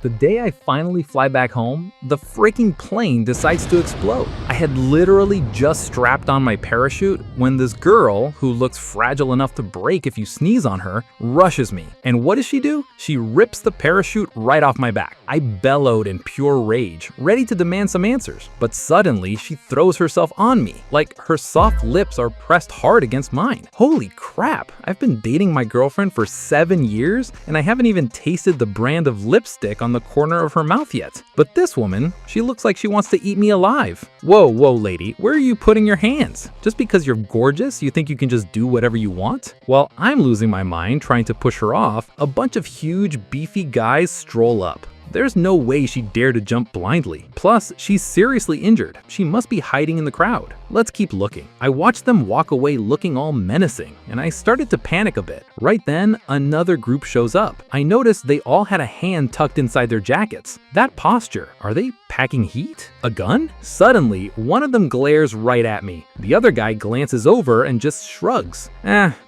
The day I finally fly back home, the freaking plane decides to explode. I had literally just strapped on my parachute when this girl, who looks fragile enough to break if you sneeze on her, rushes me. And what does she do? She rips the parachute right off my back. I bellowed in pure rage, ready to demand some answers. But suddenly, she throws herself on me, like her soft lips are pressed hard against mine. Holy crap, I've been dating my girlfriend for 7 years, and I haven't even tasted the brand of lipstick on the corner of her mouth yet. But this woman, she looks like she wants to eat me alive. Whoa, lady, where are you putting your hands? Just because you're gorgeous, you think you can just do whatever you want? While I'm losing my mind trying to push her off, a bunch of huge, beefy guys stroll up. There's no way she'd dare to jump blindly. Plus, she's seriously injured. She must be hiding in the crowd. Let's keep looking. I watched them walk away looking all menacing, and I started to panic a bit. Right then, another group shows up. I noticed they all had a hand tucked inside their jackets. That posture, are they packing heat? A gun? Suddenly, one of them glares right at me. The other guy glances over and just shrugs.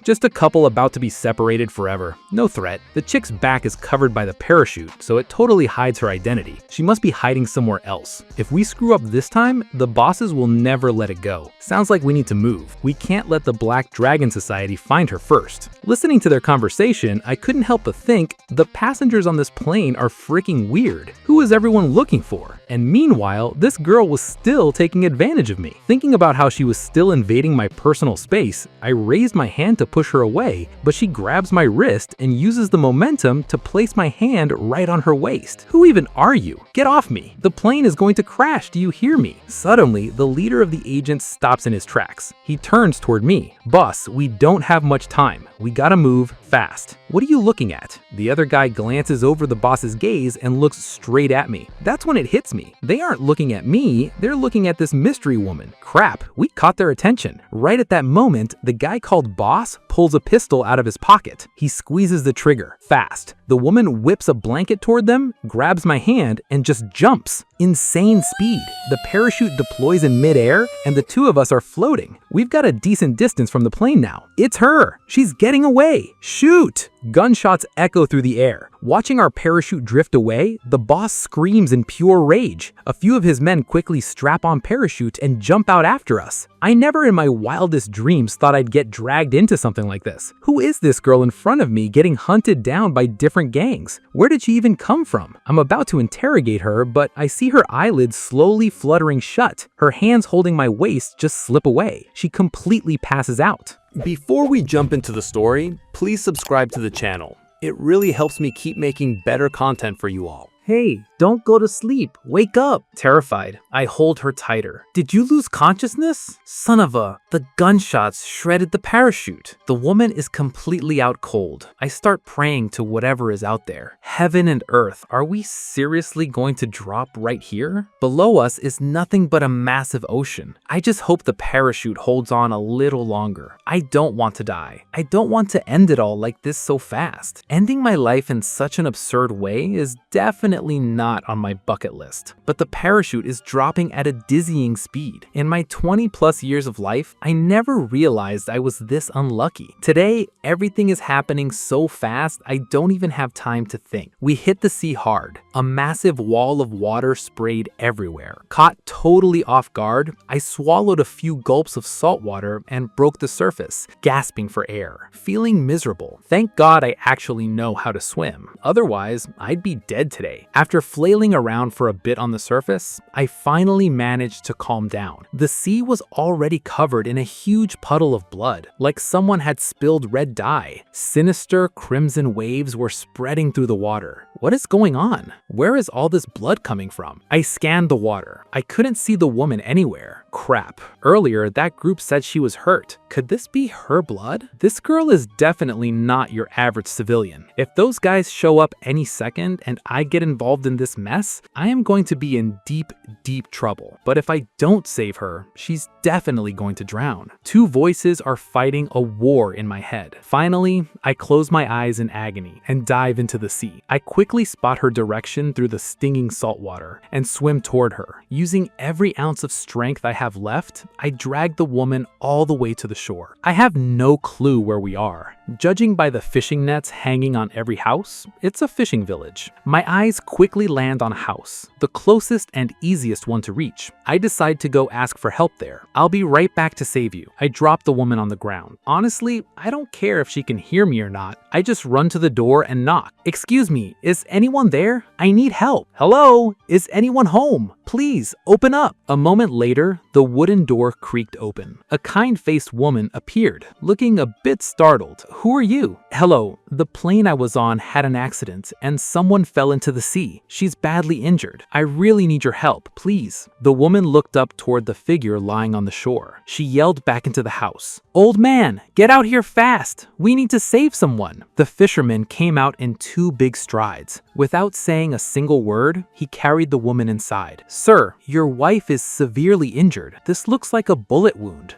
Just a couple about to be separated forever. No threat. The chick's back is covered by the parachute, so it totally hides her identity. She must be hiding somewhere else. If we screw up this time, the bosses will never let it go. Sounds like we need to move. We can't let the Black Dragon Society find her first. Listening to their conversation, I couldn't help but think, the passengers on this plane are freaking weird. Who is everyone looking for? And meanwhile, this girl was still taking advantage of me. Thinking about how she was still invading my personal space, I raised my hand to push her away, but she grabs my wrist and uses the momentum to place my hand right on her waist. Who even are you? Get off me. The plane is going to crash, do you hear me? Suddenly, the leader of the agents stops in his tracks. He turns toward me. Boss, we don't have much time. We gotta move fast. What are you looking at? The other guy glances over the boss's gaze and looks straight at me. That's when it hits me. They aren't looking at me, they're looking at this mystery woman. Crap, we caught their attention. Right at that moment, the guy called Boss pulls a pistol out of his pocket. He squeezes the trigger, fast. The woman whips a blanket toward them, grabs my hand, and just jumps. Insane speed. The parachute deploys in midair, and the two of us are floating. We've got a decent distance from the plane now. It's her. She's getting away. Shoot! Gunshots echo through the air. Watching our parachute drift away, the boss screams in pure rage. A few of his men quickly strap on parachutes and jump out after us. I never in my wildest dreams thought I'd get dragged into something like this. Who is this girl in front of me getting hunted down by different gangs? Where did she even come from? I'm about to interrogate her, but I see her eyelids slowly fluttering shut. Her hands holding my waist just slip away. She completely passes out. Before we jump into the story, please subscribe to the channel. It really helps me keep making better content for you all. Hey, don't go to sleep. Wake up. Terrified, I hold her tighter. Did you lose consciousness? Son of a... The gunshots shredded the parachute. The woman is completely out cold. I start praying to whatever is out there. Heaven and earth, are we seriously going to drop right here? Below us is nothing but a massive ocean. I just hope the parachute holds on a little longer. I don't want to die. I don't want to end it all like this so fast. Ending my life in such an absurd way is definitely not on my bucket list. But the parachute is dropping at a dizzying speed. In my 20+ years of life, I never realized I was this unlucky. Today, everything is happening so fast, I don't even have time to think. We hit the sea hard. A massive wall of water sprayed everywhere. Caught totally off guard, I swallowed a few gulps of salt water and broke the surface, gasping for air, feeling miserable. Thank God I actually know how to swim. Otherwise, I'd be dead today. After flailing around for a bit on the surface, I finally managed to calm down. The sea was already covered in a huge puddle of blood, like someone had spilled red dye. Sinister crimson waves were spreading through the water. What is going on? Where is all this blood coming from? I scanned the water. I couldn't see the woman anywhere. Crap. Earlier, that group said she was hurt. Could this be her blood? This girl is definitely not your average civilian. If those guys show up any second and I get involved in this mess, I am going to be in deep, deep trouble. But if I don't save her, she's definitely going to drown. Two voices are fighting a war in my head. Finally, I close my eyes in agony and dive into the sea. I quickly spot her direction through the stinging salt water and swim toward her. Using every ounce of strength I have have left, I dragged the woman all the way to the shore. I have no clue where we are. Judging by the fishing nets hanging on every house, it's a fishing village. My eyes quickly land on a house, the closest and easiest one to reach. I decide to go ask for help there. I'll be right back to save you. I drop the woman on the ground. Honestly, I don't care if she can hear me or not. I just run to the door and knock. Excuse me, is anyone there? I need help. Hello? Is anyone home? Please, open up. A moment later, the wooden door creaked open. A kind-faced woman appeared, looking a bit startled. Who are you? Hello, the plane I was on had an accident and someone fell into the sea. She's badly injured. I really need your help, please. The woman looked up toward the figure lying on the shore. She yelled back into the house. Old man, get out here fast. We need to save someone. The fisherman came out in 2 big strides. Without saying a single word, he carried the woman inside. Sir, your wife is severely injured. This looks like a bullet wound.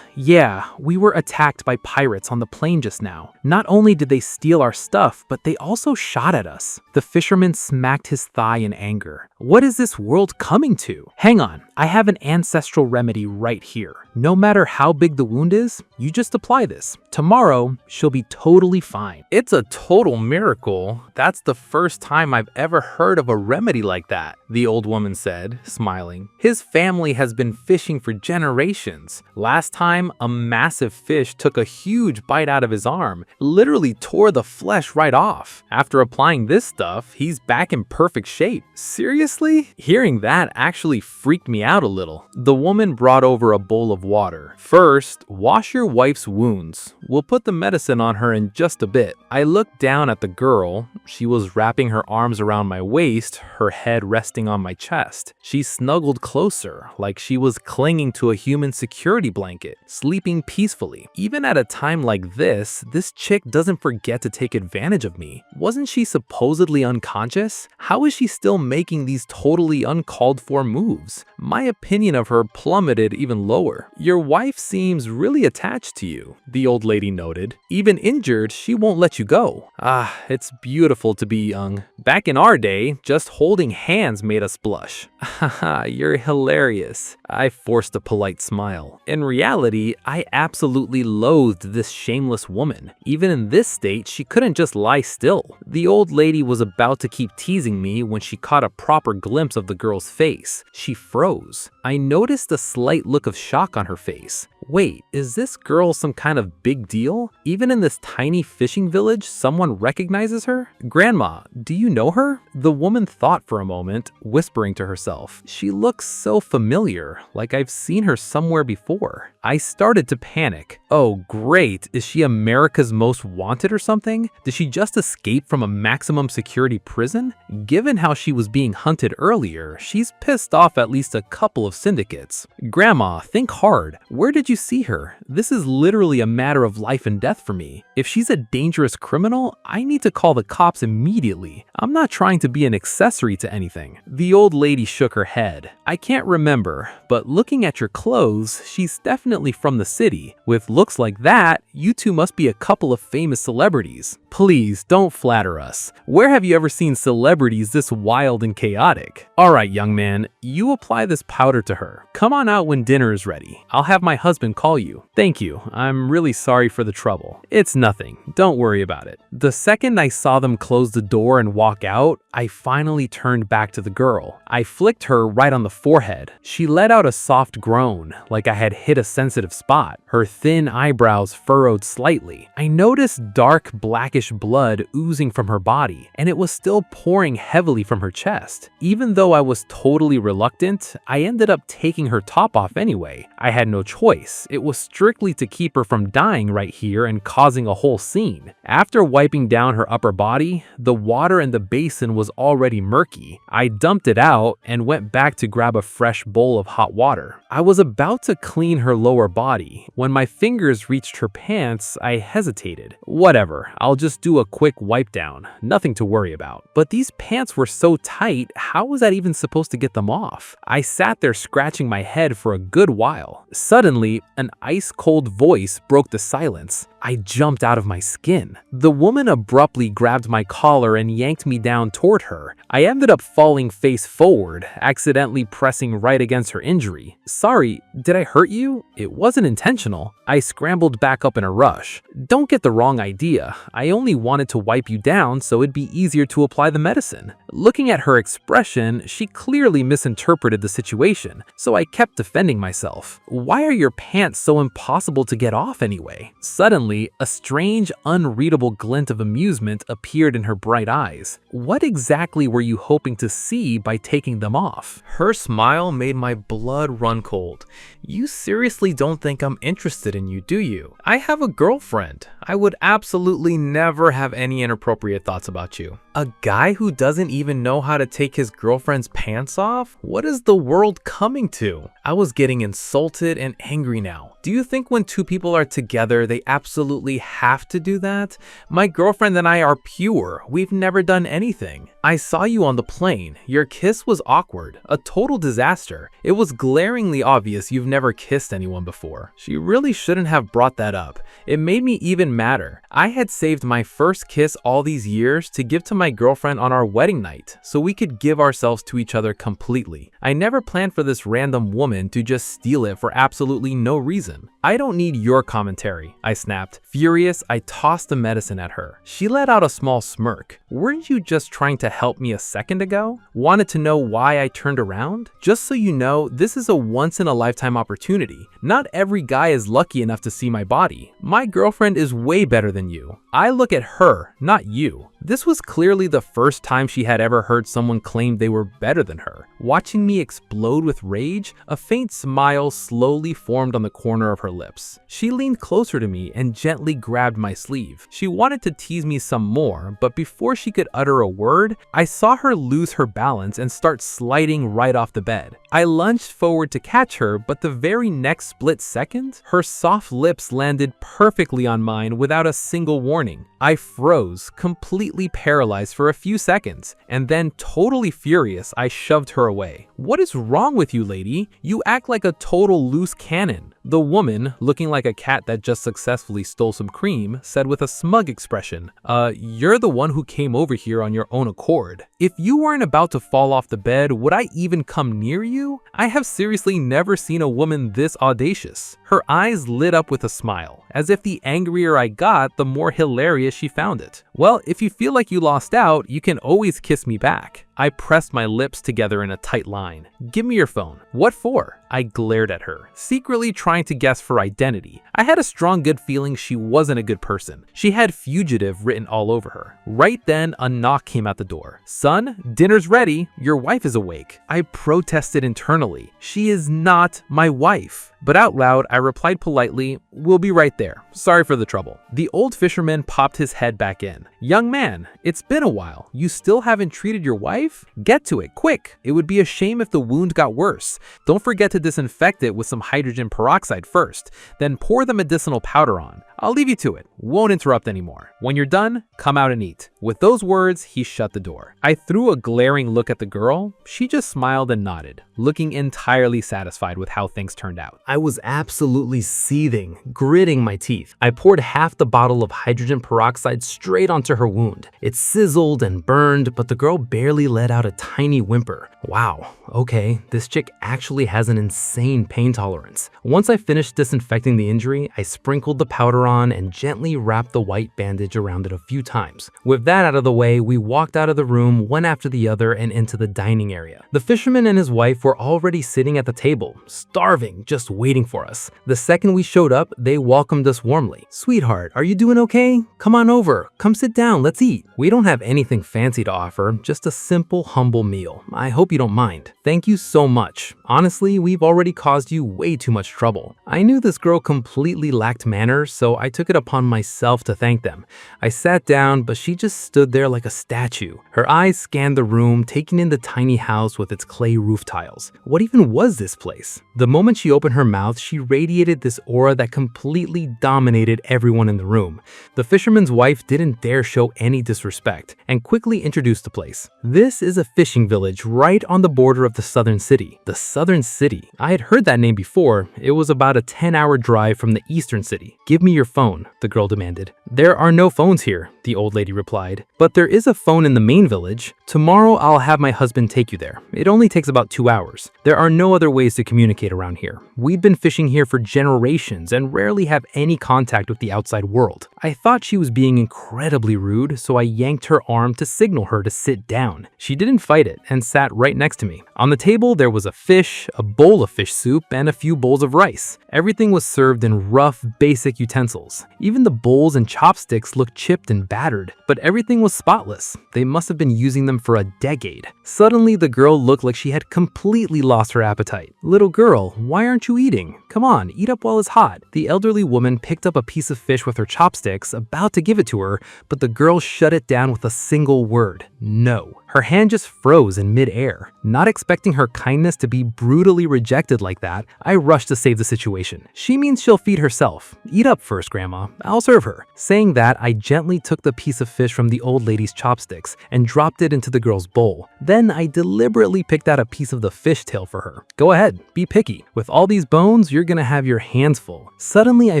Yeah, we were attacked by pirates on the plane just now. Not only did they steal our stuff, but they also shot at us. The fisherman smacked his thigh in anger. What is this world coming to? Hang on, I have an ancestral remedy right here. No matter how big the wound is, you just apply this. Tomorrow, she'll be totally fine. It's a total miracle. That's the first time I've ever heard of a remedy like that, the old woman said, smiling. His family has been fishing for generations. Last time, a massive fish took a huge bite out of his arm, literally tore the flesh right off. After applying this stuff, he's back in perfect shape. Seriously? Hearing that actually freaked me out a little. The woman brought over a bowl of water. First, wash your wife's wounds. We'll put the medicine on her in just a bit. I looked down at the girl. She was wrapping her arms around my waist, her head resting on my chest. She snuggled closer, like she was clinging to a human security blanket, sleeping peacefully. Even at a time like this chick doesn't forget to take advantage of me. Wasn't she supposedly unconscious? How is she still making these totally uncalled for moves? My opinion of her plummeted even lower. Your wife seems really attached to you, the old lady noted. Even injured, she won't let you go. Ah, it's beautiful to be young. Back in our day, just holding hands made us blush. Haha, you're hilarious. I forced a polite smile. In reality, I absolutely loathed this shameless woman. Even in this state, she couldn't just lie still. The old lady was about to keep teasing me when she caught a proper glimpse of the girl's face. She froze. I noticed a slight look of shock on her face. Wait, is this girl some kind of big deal? Even in this tiny fishing village, someone recognizes her? Grandma, do you know her? The woman thought for a moment, whispering to herself. She looks so familiar, like I've seen her somewhere before. I started to panic. Oh great, is she America's Most Wanted or something? Did she just escape from a maximum security prison? Given how she was being hunted earlier, she's pissed off at least a couple of syndicates. Grandma, think hard. Where did you see her? This is literally a matter of life and death for me. If she's a dangerous criminal, I need to call the cops immediately. I'm not trying to be an accessory to anything. The old lady shook her head. I can't remember, but looking at your clothes, she's definitely from the city. With looks like that, you two must be a couple of famous celebrities. Please don't flatter us. Where have you ever seen celebrities this wild and chaotic? Alright, young man, you apply this powder to her. Come on out when dinner is ready. I'll have my husband call you. Thank you. I'm really sorry for the trouble. It's nothing. Don't worry about it. The second I saw them close the door and walk out, I finally turned back to the girl. I flicked her right on the forehead. She let out a soft groan, like I had hit a sensitive spot. Her thin eyebrows furrowed slightly. I noticed dark blackish blood oozing from her body, and it was still pouring heavily from her chest. Even though I was totally reluctant, I ended up taking her top off anyway. I had no choice. It was strictly to keep her from dying right here and causing a whole scene. After wiping down her upper body, the water in the basin was already murky. I dumped it out and went back to grab a fresh bowl of hot water. I was about to clean her lower body. When my fingers reached her pants, I hesitated. Whatever, I'll just do a quick wipe down. Nothing to worry about. But these pants were so tight, how how was that even supposed to get them off? I sat there scratching my head for a good while. Suddenly, an ice-cold voice broke the silence. I jumped out of my skin. The woman abruptly grabbed my collar and yanked me down toward her. I ended up falling face forward, accidentally pressing right against her injury. Sorry, did I hurt you? It wasn't intentional. I scrambled back up in a rush. Don't get the wrong idea. I only wanted to wipe you down so it'd be easier to apply the medicine. Looking at her expression, she clearly misinterpreted the situation, so I kept defending myself. Why are your pants so impossible to get off anyway? Suddenly, a strange, unreadable glint of amusement appeared in her bright eyes. What exactly were you hoping to see by taking them off? Her smile made my blood run cold. You seriously don't think I'm interested in you, do you? I have a girlfriend. I would absolutely never have any inappropriate thoughts about you. A guy who doesn't even know how to take his girlfriend's pants off? What is the world coming to? I was getting insulted and angry now. Do you think when two people are together, they absolutely have to do that? My girlfriend and I are pure. We've never done anything. I saw you on the plane. Your kiss was awkward, a total disaster. It was glaringly obvious you've never kissed anyone before. She really shouldn't have brought that up. It made me even madder. I had saved my first kiss all these years to give to my girlfriend on our wedding night, so we could give ourselves to each other completely. I never planned for this random woman to just steal it for absolutely no reason. I don't need your commentary, I snapped. Furious, I tossed the medicine at her. She let out a small smirk. Weren't you just trying to help me a second ago? Wanted to know why I turned around? Just so you know, this is a once-in-a-lifetime opportunity. Not every guy is lucky enough to see my body. My girlfriend is way better than you. I look at her, not you. This was clearly the first time she had ever heard someone claim they were better than her. Watching me explode with rage, a faint smile slowly formed on the corner of her lips. She leaned closer to me and gently grabbed my sleeve. She wanted to tease me some more, but before she could utter a word, I saw her lose her balance and start sliding right off the bed. I lunged forward to catch her, but the very next split second, her soft lips landed perfectly on mine without a single warning. I froze, completely paralyzed for a few seconds, and then totally furious, I shoved her away. What is wrong with you, lady? You act like a total loose cannon. The woman, looking like a cat that just successfully stole some cream, said with a smug expression, you're the one who came over here on your own accord. If you weren't about to fall off the bed, would I even come near you? I have seriously never seen a woman this audacious. Her eyes lit up with a smile, as if the angrier I got, the more hilarious she found it. Well, if you feel like you lost out, you can always kiss me back. I pressed my lips together in a tight line. Give me your phone. What for? I glared at her, secretly trying to guess for identity. I had a strong good feeling she wasn't a good person. She had fugitive written all over her. Right then, a knock came at the door. Son, dinner's ready. Your wife is awake. I protested internally. She is not my wife. But out loud, I replied politely, we'll be right there. Sorry for the trouble. The old fisherman popped his head back in. Young man, it's been a while. You still haven't treated your wife? Get to it, quick. It would be a shame if the wound got worse. Don't forget to disinfect it with some hydrogen peroxide first, then pour the medicinal powder on. I'll leave you to it. Won't interrupt anymore. When you're done, come out and eat. With those words, he shut the door. I threw a glaring look at the girl. She just smiled and nodded, looking entirely satisfied with how things turned out. I was absolutely seething, gritting my teeth. I poured half the bottle of hydrogen peroxide straight onto her wound. It sizzled and burned, but the girl barely let out a tiny whimper. Wow, okay, this chick actually has an insane pain tolerance. Once I finished disinfecting the injury, I sprinkled the powder on and gently wrapped the white bandage around it a few times. With that out of the way, we walked out of the room one after the other and into the dining area. The fisherman and his wife were already sitting at the table, starving, just waiting for us. The second we showed up, they welcomed us warmly. Sweetheart, are you doing okay? Come on over, come sit down, let's eat. We don't have anything fancy to offer, just a simple, humble meal. I hope you don't mind. Thank you so much. Honestly, we've already caused you way too much trouble. I knew this girl completely lacked manners, so I took it upon myself to thank them. I sat down, but she just stood there like a statue. Her eyes scanned the room, taking in the tiny house with its clay roof tile. reptiles. What even was this place? The moment she opened her mouth, she radiated this aura that completely dominated everyone in the room. The fisherman's wife didn't dare show any disrespect and quickly introduced the place. This is a fishing village right on the border of the southern city. The southern city. I had heard that name before. It was about a 10-hour drive from the eastern city. Give me your phone, the girl demanded. There are no phones here, the old lady replied. But there is a phone in the main village. Tomorrow I'll have my husband take you there. It only takes about 2 hours. There are no other ways to communicate around here. We've been fishing here for generations and rarely have any contact with the outside world. I thought she was being incredibly rude, so I yanked her arm to signal her to sit down. She didn't fight it and sat right next to me. On the table there was a fish, a bowl of fish soup, and a few bowls of rice. Everything was served in rough, basic utensils. Even the bowls and chopsticks looked chipped and battered, but everything was spotless. They must have been using them for a decade. Suddenly, the girl looked like she had completely lost her appetite. Little girl, why aren't you eating? Come on, eat up while it's hot. The elderly woman picked up a piece of fish with her chopsticks, about to give it to her, but the girl shut it down with a single word: no. Her hand just froze in mid-air. Not expecting her kindness to be brutally rejected like that, I rushed to save the situation. She means she'll feed herself. Eat up first, Grandma. I'll serve her. Saying that, I gently took the piece of fish from the old lady's chopsticks and dropped it into the girl's bowl. Then I deliberately picked out a piece of the fish tail for her. Go ahead, be picky. With all these bones, you're gonna have your hands full. Suddenly, I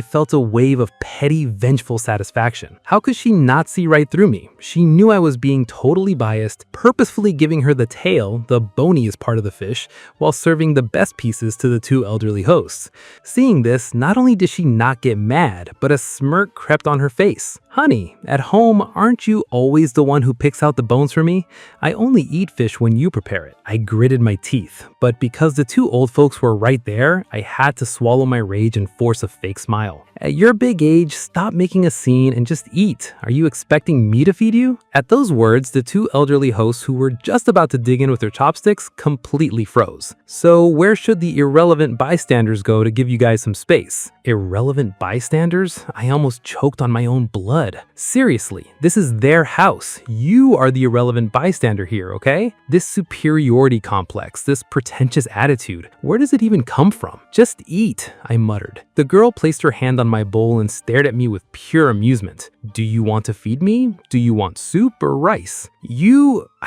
felt a wave of petty, vengeful satisfaction. How could she not see right through me? She knew I was being totally biased, purposefully giving her the tail, the boniest part of the fish, while serving the best pieces to the two elderly hosts. Seeing this, not only did she not get mad, but a smirk crept on her face. Honey, at home, aren't you always the one who picks out the bones for me? I only eat fish when you prepare it. I gritted my teeth, but because the two old folks were right there, I had to swallow my rage and force a fake smile. At your big age, stop making a scene and just eat. Are you expecting me to feed you? At those words, the two elderly hosts who were just about to dig in with their chopsticks completely froze. So where should the irrelevant bystanders go to give you guys some space? Irrelevant bystanders? I almost choked on my own blood. Seriously, this is their house. You are the irrelevant bystander here, okay? This superiority complex, this pretentious attitude, where does it even come from? Just eat, I muttered. The girl placed her hand on my bowl and stared at me with pure amusement. Do you want to feed me? Do you want soup or rice?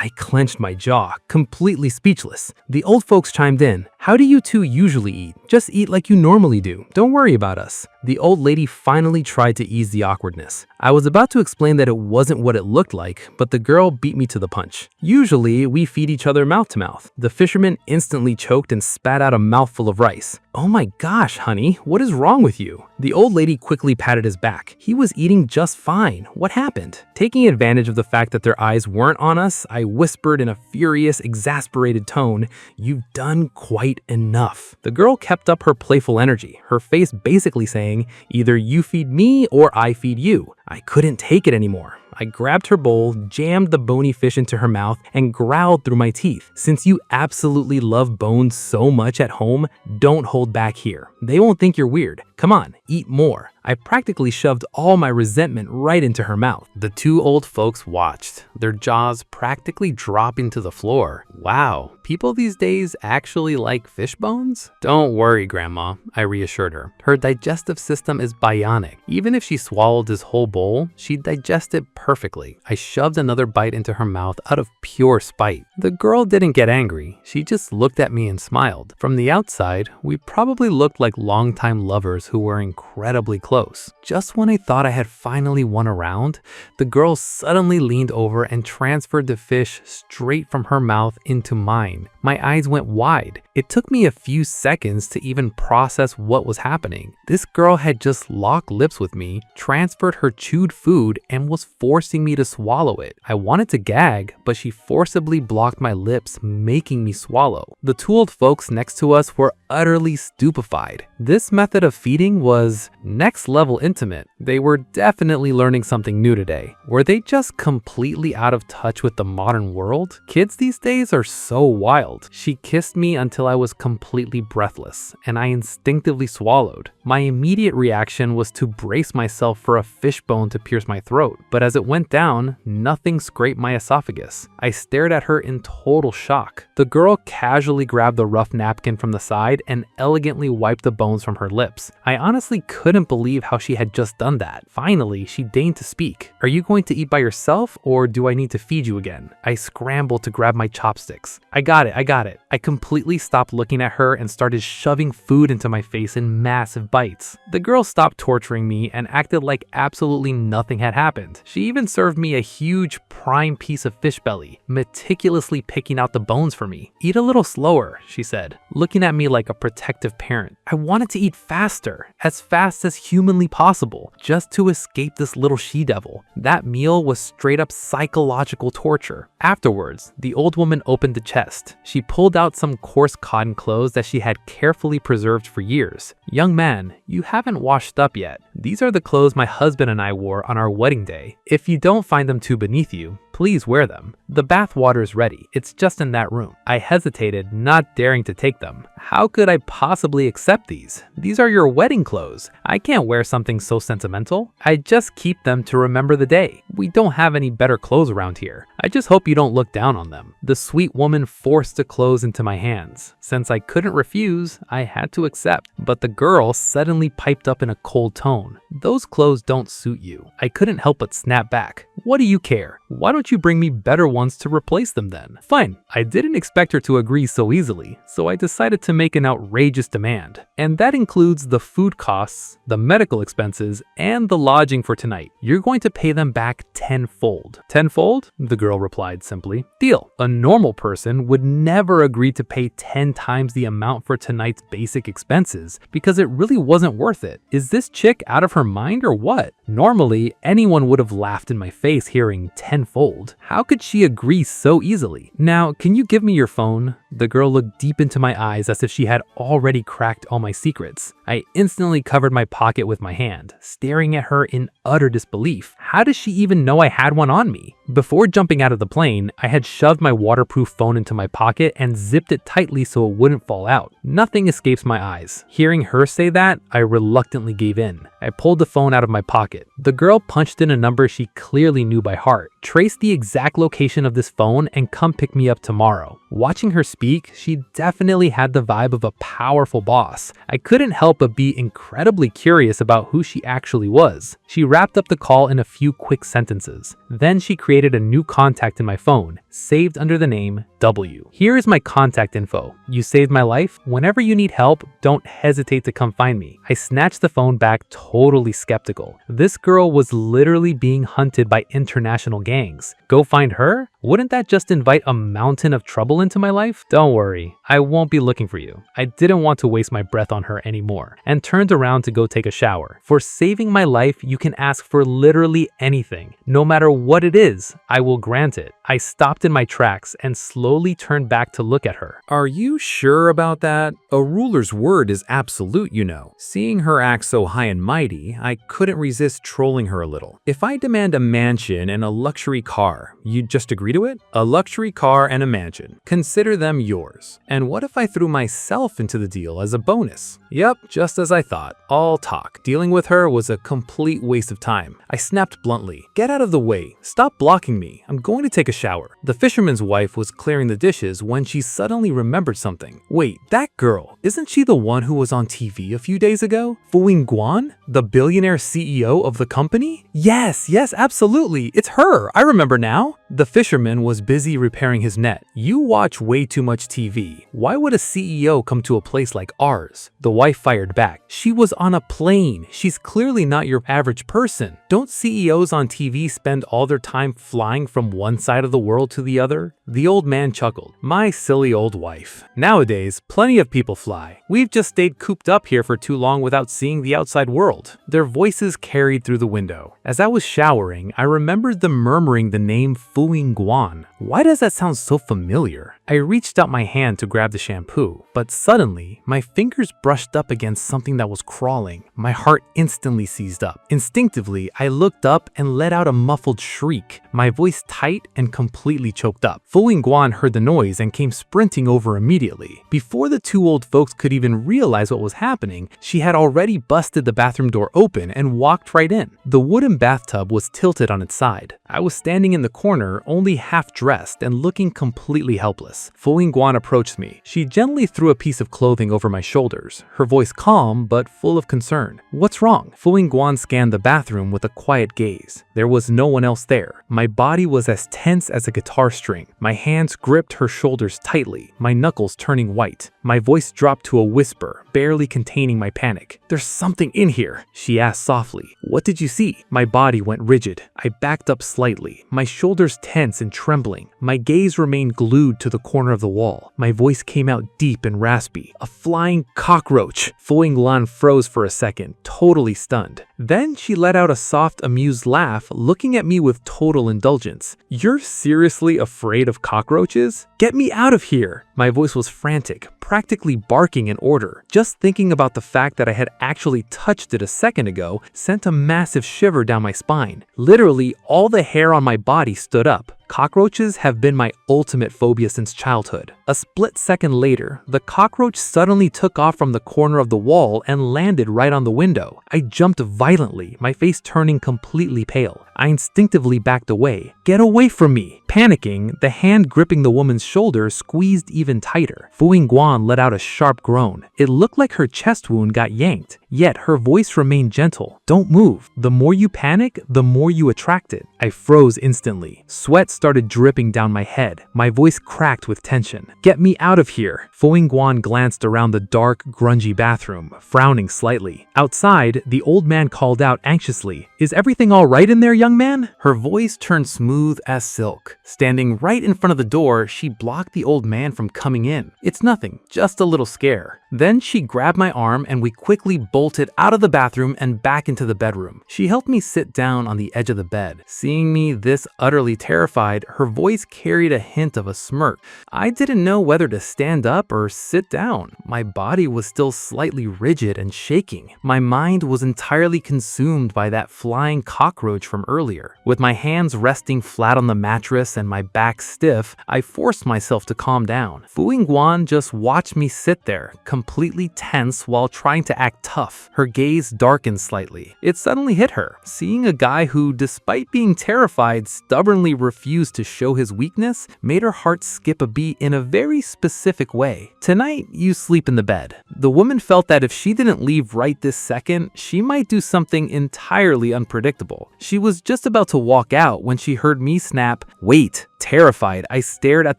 I clenched my jaw, completely speechless. The old folks chimed in. How do you two usually eat? Just eat like you normally do. Don't worry about us. The old lady finally tried to ease the awkwardness. I was about to explain that it wasn't what it looked like, but the girl beat me to the punch. Usually, we feed each other mouth to mouth. The fisherman instantly choked and spat out a mouthful of rice. Oh my gosh, honey, what is wrong with you? The old lady quickly patted his back. He was eating just fine. What happened? Taking advantage of the fact that their eyes weren't on us, I whispered in a furious, exasperated tone, "You've done quite enough." The girl kept up her playful energy, her face basically saying, "Either you feed me or I feed you." I couldn't take it anymore. I grabbed her bowl, jammed the bony fish into her mouth, and growled through my teeth. Since you absolutely love bones so much at home, don't hold back here. They won't think you're weird. Come on, eat more. I practically shoved all my resentment right into her mouth. The two old folks watched, their jaws practically dropping to the floor. Wow, people these days actually like fish bones? Don't worry, Grandma, I reassured her. Her digestive system is bionic. Even if she swallowed this whole bowl, she'd digest it perfectly. I shoved another bite into her mouth out of pure spite. The girl didn't get angry. She just looked at me and smiled. From the outside, we probably looked like longtime lovers who were incredibly close. Just when I thought I had finally won a round, the girl suddenly leaned over and transferred the fish straight from her mouth into mine. My eyes went wide. It took me a few seconds to even process what was happening. This girl had just locked lips with me, transferred her chewed food, and was forcing me to swallow it. I wanted to gag, but she forcibly blocked my lips, making me swallow. The two old folks next to us were utterly stupefied. This method of feeding was next level intimate. They were definitely learning something new today. Were they just completely out of touch with the modern world? Kids these days are so wild. wild. She kissed me until I was completely breathless, and I instinctively swallowed. My immediate reaction was to brace myself for a fishbone to pierce my throat, but as it went down, nothing scraped my esophagus. I stared at her in total shock. The girl casually grabbed the rough napkin from the side and elegantly wiped the bones from her lips. I honestly couldn't believe how she had just done that. Finally, she deigned to speak. "Are you going to eat by yourself, or do I need to feed you again?" I scrambled to grab my chopsticks. I got it. I completely stopped looking at her and started shoving food into my face in massive bites. The girl stopped torturing me and acted like absolutely nothing had happened. She even served me a huge prime piece of fish belly, meticulously picking out the bones for me. "Eat a little slower," she said, looking at me like a protective parent. I wanted to eat faster, as fast as humanly possible, just to escape this little she-devil. That meal was straight up psychological torture. Afterwards, the old woman opened the chest. She pulled out some coarse cotton clothes that she had carefully preserved for years. "Young man, you haven't washed up yet. These are the clothes my husband and I wore on our wedding day. If you don't find them too beneath you, please wear them. The bath water is ready. It's just in that room." I hesitated, not daring to take them. How could I possibly accept these? These are your wedding clothes. I can't wear something so sentimental. I just keep them to remember the day. We don't have any better clothes around here. I just hope you don't look down on them. The sweet woman forced the clothes into my hands. Since I couldn't refuse, I had to accept. But the girl suddenly piped up in a cold tone. "Those clothes don't suit you." I couldn't help but snap back. "What do you care? Why don't you bring me better ones to replace them then?" Fine. I didn't expect her to agree so easily, so I decided to make an outrageous demand. "And that includes the food costs, the medical expenses, and the lodging for tonight. You're going to pay them back tenfold." "Tenfold?" the girl replied simply. "Deal." A normal person would never agree to pay 10 times the amount for tonight's basic expenses because it really wasn't worth it. Is this chick out of her mind or what? Normally, anyone would have laughed in my face hearing tenfold. How could she agree so easily? "Now, can you give me your phone?" The girl looked deep into my eyes as if she had already cracked all my secrets. I instantly covered my pocket with my hand, staring at her in utter disbelief. How does she even know I had one on me? Before jumping out of the plane, I had shoved my waterproof phone into my pocket and zipped it tightly so it wouldn't fall out. Nothing escapes my eyes. Hearing her say that, I reluctantly gave in. I pulled the phone out of my pocket. The girl punched in a number she clearly knew by heart. "Trace the exact location of this phone and come pick me up tomorrow." Watching her speak, she definitely had the vibe of a powerful boss. I couldn't help but be incredibly curious about who she actually was. She wrapped up the call in a few quick sentences. Then she created a new contact in my phone, saved under the name W. "Here is my contact info. You saved my life. Whenever you need help, don't hesitate to come find me." I snatched the phone back, totally skeptical. This girl was literally being hunted by international gangs. Go find her? Wouldn't that just invite a mountain of trouble into my life? "Don't worry, I won't be looking for you." I didn't want to waste my breath on her anymore and turned around to go take a shower. For saving my life, you can ask for literally anything. No matter what it is, I will grant it. I stopped in my tracks and slowly turned back to look at her. "Are you sure about that? A ruler's word is absolute, you know." Seeing her act so high and mighty, I couldn't resist trolling her a little. "If I demand a mansion and a luxury car, you'd just agree to it? A luxury car and a mansion. Consider them yours. And what if I threw myself into the deal as a bonus?" Yep, just as I thought. All talk. Dealing with her was a complete waste of time. I snapped bluntly. "Get out of the way. Stop blocking me. I'm going to take a shower." The fisherman's wife was clearing the dishes when she suddenly remembered something. "Wait, that girl, isn't she the one who was on TV a few days ago? Fu Guan, the billionaire CEO of the company?" Yes, absolutely. It's her. I remember now." The fisherman was busy repairing his net. "You watch way too much TV. Why would a CEO come to a place like ours?" The wife fired back. "She was on a plane. She's clearly not your average person. Don't CEOs on TV spend all their time flying from one side of the world to the other?" The old man chuckled. "My silly old wife. Nowadays, plenty of people fly. We've just stayed cooped up here for too long without seeing the outside world." Their voices carried through the window. As I was showering, I remembered them murmuring the name Fu Guan. Why does that sound so familiar? I reached out my hand to grab the shampoo, but suddenly, my fingers brushed up against something that was crawling. My heart instantly seized up. Instinctively, I looked up and let out a muffled shriek, my voice tight and completely choked up. Fu Yingguan heard the noise and came sprinting over immediately. Before the two old folks could even realize what was happening, she had already busted the bathroom door open and walked right in. The wooden bathtub was tilted on its side. I was standing in the corner, only half dressed and looking completely helpless. Fu Yingguan approached me. She gently threw a piece of clothing over my shoulders, her voice calm but full of concern. "What's wrong?" Fu Yingguan scanned the bathroom with a quiet gaze. There was no one else there. My body was as tense as a guitar string. My hands gripped her shoulders tightly, my knuckles turning white. My voice dropped to a whisper, barely containing my panic. "There's something in here," she asked softly. "What did you see?" My body went rigid. I backed up slightly, my shoulders tense and trembling. My gaze remained glued to the corner of the wall. My voice came out deep and raspy. "A flying cockroach!" Fu Yingguan froze for a second, totally stunned. Then she let out a soft, amused laugh, looking at me with total indulgence. "You're seriously afraid of cockroaches? Get me out of here!" My voice was frantic, practically barking in order. Just thinking about the fact that I had actually touched it a second ago sent a massive shiver down my spine. Literally, all the hair on my body stood up. Cockroaches have been my ultimate phobia since childhood. A split second later, the cockroach suddenly took off from the corner of the wall and landed right on the window. I jumped violently, my face turning completely pale. I instinctively backed away. "Get away from me!" Panicking, the hand gripping the woman's shoulder squeezed even tighter. Fu Yingguan let out a sharp groan. It looked like her chest wound got yanked, yet her voice remained gentle. "Don't move. The more you panic, the more you attract it." I froze instantly. Sweat started dripping down my head. My voice cracked with tension. "Get me out of here!" Fu Yingguan glanced around the dark, grungy bathroom, frowning slightly. Outside, the old man called out anxiously, "Is everything all right in there, young man?" Her voice turned smooth as silk. Standing right in front of the door, she blocked the old man from coming in. "It's nothing, just a little scare." Then she grabbed my arm and we quickly bolted out of the bathroom and back into the bedroom. She helped me sit down on the edge of the bed. Seeing me this utterly terrified, her voice carried a hint of a smirk. I didn't know whether to stand up or sit down. My body was still slightly rigid and shaking. My mind was entirely consumed by that flying cockroach from earlier. With my hands resting flat on the mattress and my back stiff, I forced myself to calm down. Fu Yingguan just watched me sit there, completely tense while trying to act tough. Her gaze darkened slightly. It suddenly hit her. Seeing a guy who, despite being terrified, stubbornly refused to show his weakness made her heart skip a beat in a very specific way. "Tonight, you sleep in the bed." The woman felt that if she didn't leave right this second, she might do something entirely unpredictable. She was just about to walk out when she heard me snap, "Wait." Terrified, I stared at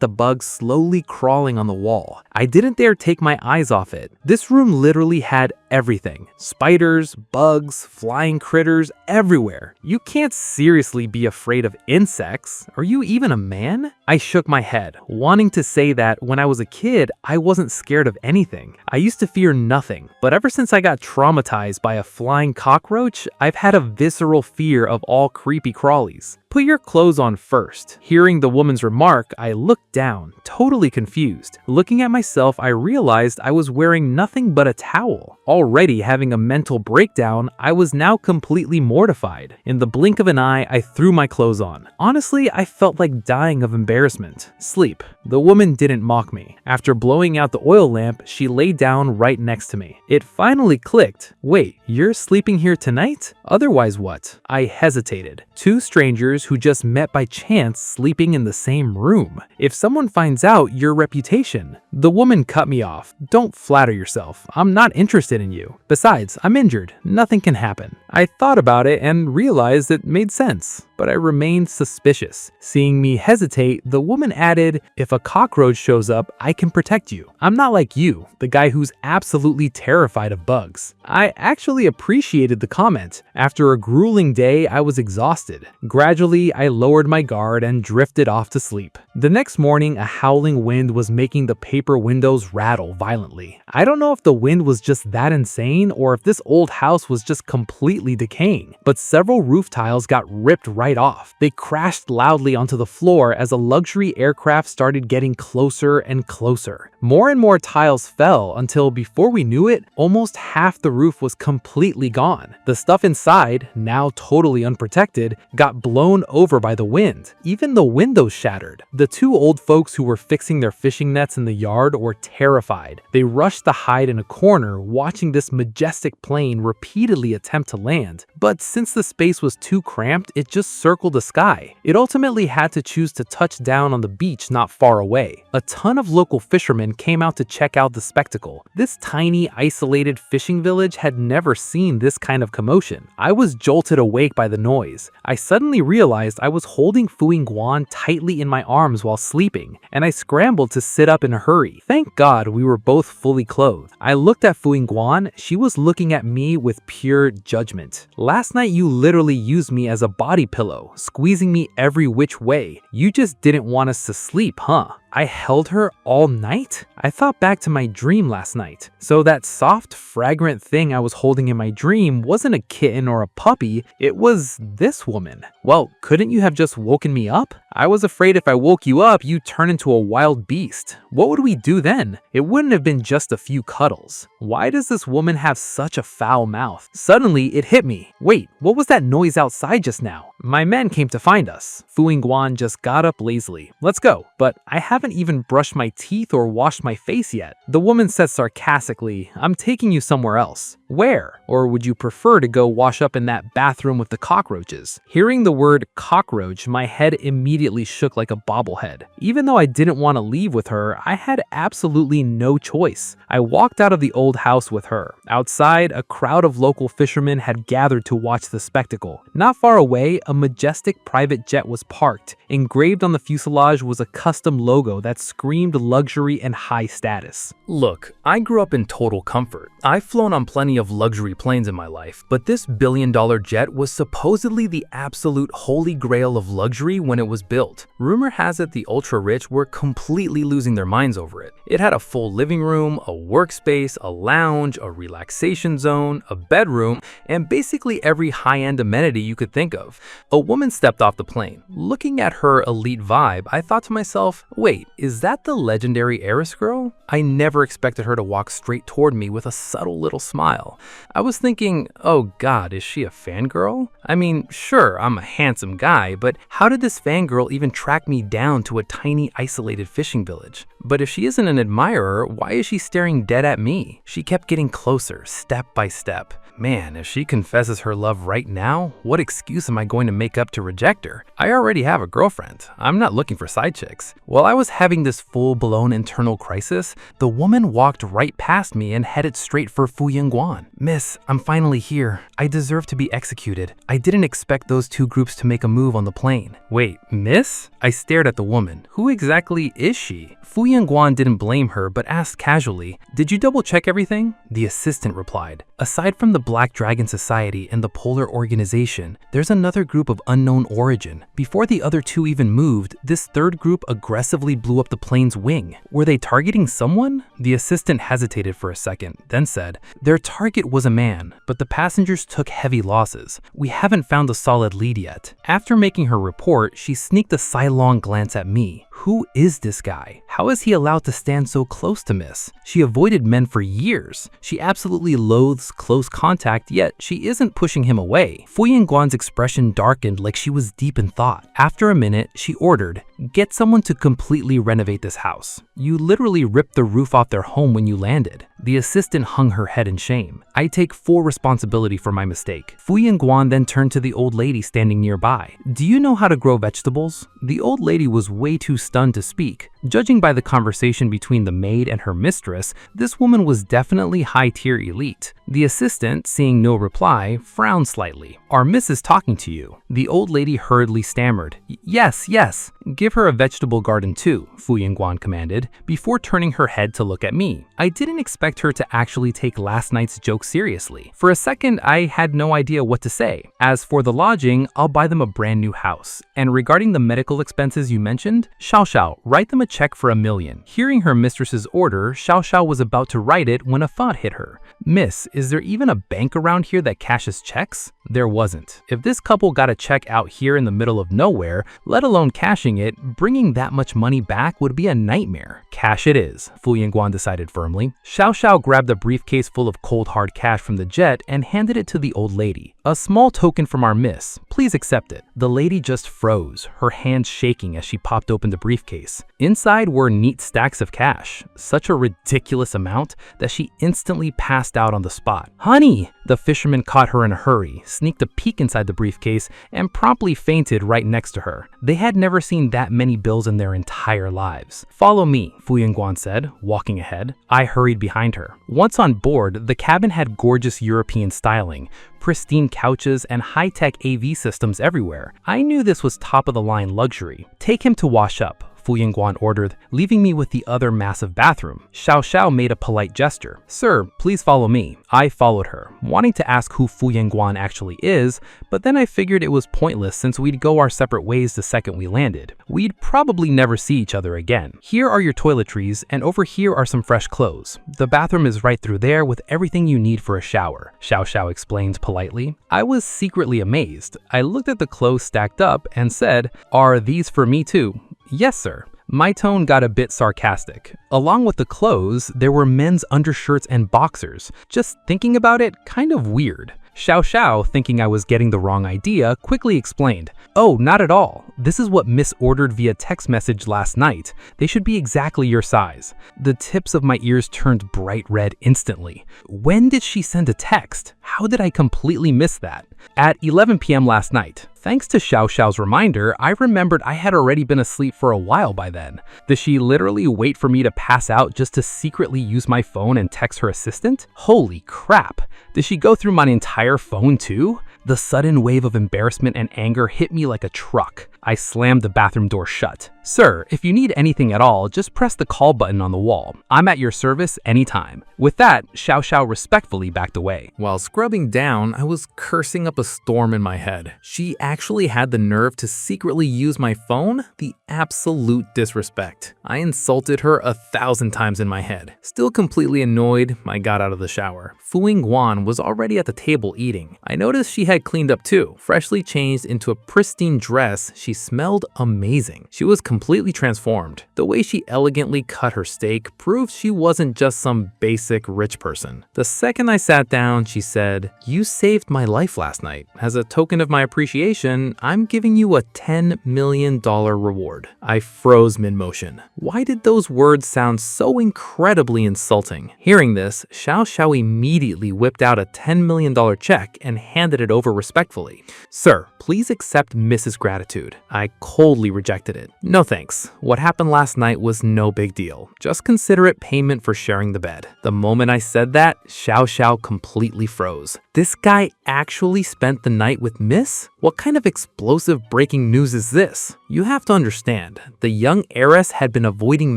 the bug slowly crawling on the wall. I didn't dare take my eyes off it. This room literally had everything. Spiders, bugs, flying critters, everywhere. You can't seriously be afraid of insects. Are you even a man? I shook my head, wanting to say that when I was a kid, I wasn't scared of anything. I used to fear nothing, but ever since I got traumatized by a flying cockroach, I've had a visceral fear of all creepy crawlies. "Put your clothes on first." Hearing the woman's remark, I looked down, totally confused. Looking at myself, I realized I was wearing nothing but a towel. Already having a mental breakdown, I was now completely mortified. In the blink of an eye, I threw my clothes on. Honestly, I felt like dying of embarrassment. Sleep. The woman didn't mock me. After blowing out the oil lamp, she lay down right next to me. It finally clicked. "Wait, you're sleeping here tonight? Otherwise what?" I hesitated. Two strangers who just met by chance sleeping in the same room. If someone finds out, your reputation. The woman cut me off. "Don't flatter yourself. I'm not interested in you. Besides, I'm injured. Nothing can happen." I thought about it and realized it made sense, but I remained suspicious. Seeing me hesitate, the woman added, "If a cockroach shows up, I can protect you. I'm not like you, the guy who's absolutely terrified of bugs." I actually appreciated the comment. After a grueling day, I was exhausted. Gradually, I lowered my guard and drifted off to sleep. The next morning, a howling wind was making the paper windows rattle violently. I don't know if the wind was just that insane or if this old house was just completely decaying, but several roof tiles got ripped right right off. They crashed loudly onto the floor as a luxury aircraft started getting closer and closer. More and more tiles fell until, before we knew it, almost half the roof was completely gone. The stuff inside, now totally unprotected, got blown over by the wind. Even the windows shattered. The two old folks who were fixing their fishing nets in the yard were terrified. They rushed to hide in a corner, watching this majestic plane repeatedly attempt to land. But since the space was too cramped, it just circled the sky. It ultimately had to choose to touch down on the beach not far away. A ton of local fishermen came out to check out the spectacle. This tiny, isolated fishing village had never seen this kind of commotion. I was jolted awake by the noise. I suddenly realized I was holding Fu Yingguan tightly in my arms while sleeping, and I scrambled to sit up in a hurry. Thank God we were both fully clothed. I looked at Fu Yingguan. She was looking at me with pure judgment. Last night you literally used me as a body pillow, squeezing me every which way. You just didn't want us to sleep, huh? I held her all night? I thought back to my dream last night. So that soft, fragrant thing I was holding in my dream wasn't a kitten or a puppy, it was this woman. Well, couldn't you have just woken me up? I was afraid if I woke you up, you'd turn into a wild beast. What would we do then? It wouldn't have been just a few cuddles. Why does this woman have such a foul mouth? Suddenly, it hit me. Wait, what was that noise outside just now? My men came to find us. Fu Yingguan just got up lazily. Let's go. But I haven't even brushed my teeth or washed my face yet. The woman said sarcastically, I'm taking you somewhere else. Where? Or would you prefer to go wash up in that bathroom with the cockroaches? Hearing the word cockroach, my head immediately shook like a bobblehead. Even though I didn't want to leave with her, I had absolutely no choice. I walked out of the old house with her. Outside, a crowd of local fishermen had gathered to watch the spectacle. Not far away, a majestic private jet was parked. Engraved on the fuselage was a custom logo that screamed luxury and high status. Look, I grew up in total comfort. I've flown on plenty of luxury planes in my life, but this billion-dollar jet was supposedly the absolute holy grail of luxury when it was built. Rumor has it the ultra-rich were completely losing their minds over it. It had a full living room, a workspace, a lounge, a relaxation zone, a bedroom, and basically every high-end amenity you could think of. A woman stepped off the plane. Looking at her elite vibe, I thought to myself, wait, is that the legendary heiress girl? I never expected her to walk straight toward me with a subtle little smile. I was thinking, oh god, is she a fangirl? I mean, sure, I'm a handsome guy, but how did this fangirl even track me down to a tiny isolated fishing village? But if she isn't an admirer, why is she staring dead at me? She kept getting closer, step by step. Man, if she confesses her love right now, what excuse am I going to make up to reject her? I already have a girlfriend. I'm not looking for side chicks. While I was having this full-blown internal crisis, the woman walked right past me and headed straight for Fu Yingguan. Miss, I'm finally here. I deserve to be executed. I didn't expect those two groups to make a move on the plane. Wait, miss? I stared at the woman. Who exactly is she? Fu Yingguan didn't blame her but asked casually, did you double check everything? The assistant replied, aside from the Black Dragon Society and the Polar Organization, there's another group of unknown origin. Before the other two even moved, this third group aggressively blew up the plane's wing. Were they targeting someone? The assistant hesitated for a second, then said, their target was a man, but the passengers took heavy losses. We haven't found a solid lead yet. After making her report, she sneaked a sidelong glance at me. Who is this guy? How is he allowed to stand so close to Miss? She avoided men for years. She absolutely loathes close contact, yet she isn't pushing him away. Fu Yingguan's expression darkened like she was deep in thought. After a minute, she ordered, get someone to completely renovate this house. You literally ripped the roof off their home when you landed. The assistant hung her head in shame. I take full responsibility for my mistake. Fu Yingguan then turned to the old lady standing nearby. Do you know how to grow vegetables? The old lady was way too stunned to speak. Judging by the conversation between the maid and her mistress, this woman was definitely high-tier elite. The assistant, seeing no reply, frowned slightly. Our miss is talking to you. The old lady hurriedly stammered. Yes, yes. Give her a vegetable garden too, Fu Yingguan commanded, before turning her head to look at me. I didn't expect her to actually take last night's joke seriously. For a second, I had no idea what to say. As for the lodging, I'll buy them a brand new house. And regarding the medical expenses you mentioned, Xiao Xiao, write them a check for $1 million. Hearing her mistress's order, Xiao Xiao was about to write it when a thought hit her. Miss, is there even a bank around here that cashes checks? There wasn't. If this couple got a check out here in the middle of nowhere, let alone cashing it, bringing that much money back would be a nightmare. Cash it is, Fu Yingguan decided firmly. Xiao Xiao grabbed a briefcase full of cold hard cash from the jet and handed it to the old lady. A small token from our miss. Please accept it. The lady just froze, her hands shaking as she popped open the briefcase. Inside were neat stacks of cash, such a ridiculous amount that she instantly passed out on the spot. Honey! The fisherman caught her in a hurry, sneaked a peek inside the briefcase, and promptly fainted right next to her. They had never seen that many bills in their entire lives. Follow me, Fu Yingguan said, walking ahead. I hurried behind her. Once on board, the cabin had gorgeous European styling, pristine couches, and high-tech AV systems everywhere. I knew this was top-of-the-line luxury. Take him to wash up, Fu Yingguan ordered, leaving me with the other massive bathroom. Xiao Xiao made a polite gesture. Sir, please follow me. I followed her, wanting to ask who Fu Yingguan actually is, but then I figured it was pointless since we'd go our separate ways the second we landed. We'd probably never see each other again. Here are your toiletries, and over here are some fresh clothes. The bathroom is right through there with everything you need for a shower, Xiao Xiao explained politely. I was secretly amazed. I looked at the clothes stacked up and said, "Are these for me too?" Yes, sir. My tone got a bit sarcastic. Along with the clothes, there were men's undershirts and boxers. Just thinking about it, kind of weird. Xiao Xiao, thinking I was getting the wrong idea, quickly explained, "Oh, not at all. This is what Miss ordered via text message last night. They should be exactly your size." The tips of my ears turned bright red instantly. When did she send a text? How did I completely miss that? At 11 p.m. last night. Thanks to Xiao Xiao's reminder, I remembered I had already been asleep for a while by then. Did she literally wait for me to pass out just to secretly use my phone and text her assistant? Holy crap! Did she go through my entire phone too? The sudden wave of embarrassment and anger hit me like a truck. I slammed the bathroom door shut. Sir, if you need anything at all, just press the call button on the wall. I'm at your service anytime. With that, Xiao Xiao respectfully backed away. While scrubbing down, I was cursing up a storm in my head. She actually had the nerve to secretly use my phone? The absolute disrespect. I insulted her 1,000 times in my head. Still completely annoyed, I got out of the shower. Fu Yingguan was already at the table eating. I noticed she had cleaned up too. Freshly changed into a pristine dress, she smelled amazing. She was completely transformed. The way she elegantly cut her steak proved she wasn't just some basic rich person. The second I sat down, she said, "You saved my life last night. As a token of my appreciation, I'm giving you a $10 million reward." I froze mid-motion. Why did those words sound so incredibly insulting? Hearing this, Xiao Xiao immediately whipped out a $10 million check and handed it over respectfully. "Sir, please accept Mrs. Gratitude." I coldly rejected it. "No thanks. What happened last night was no big deal. Just consider it payment for sharing the bed." The moment I said that, Xiao Xiao completely froze. This guy actually spent the night with Miss? What kind of explosive breaking news is this? You have to understand, the young heiress had been avoiding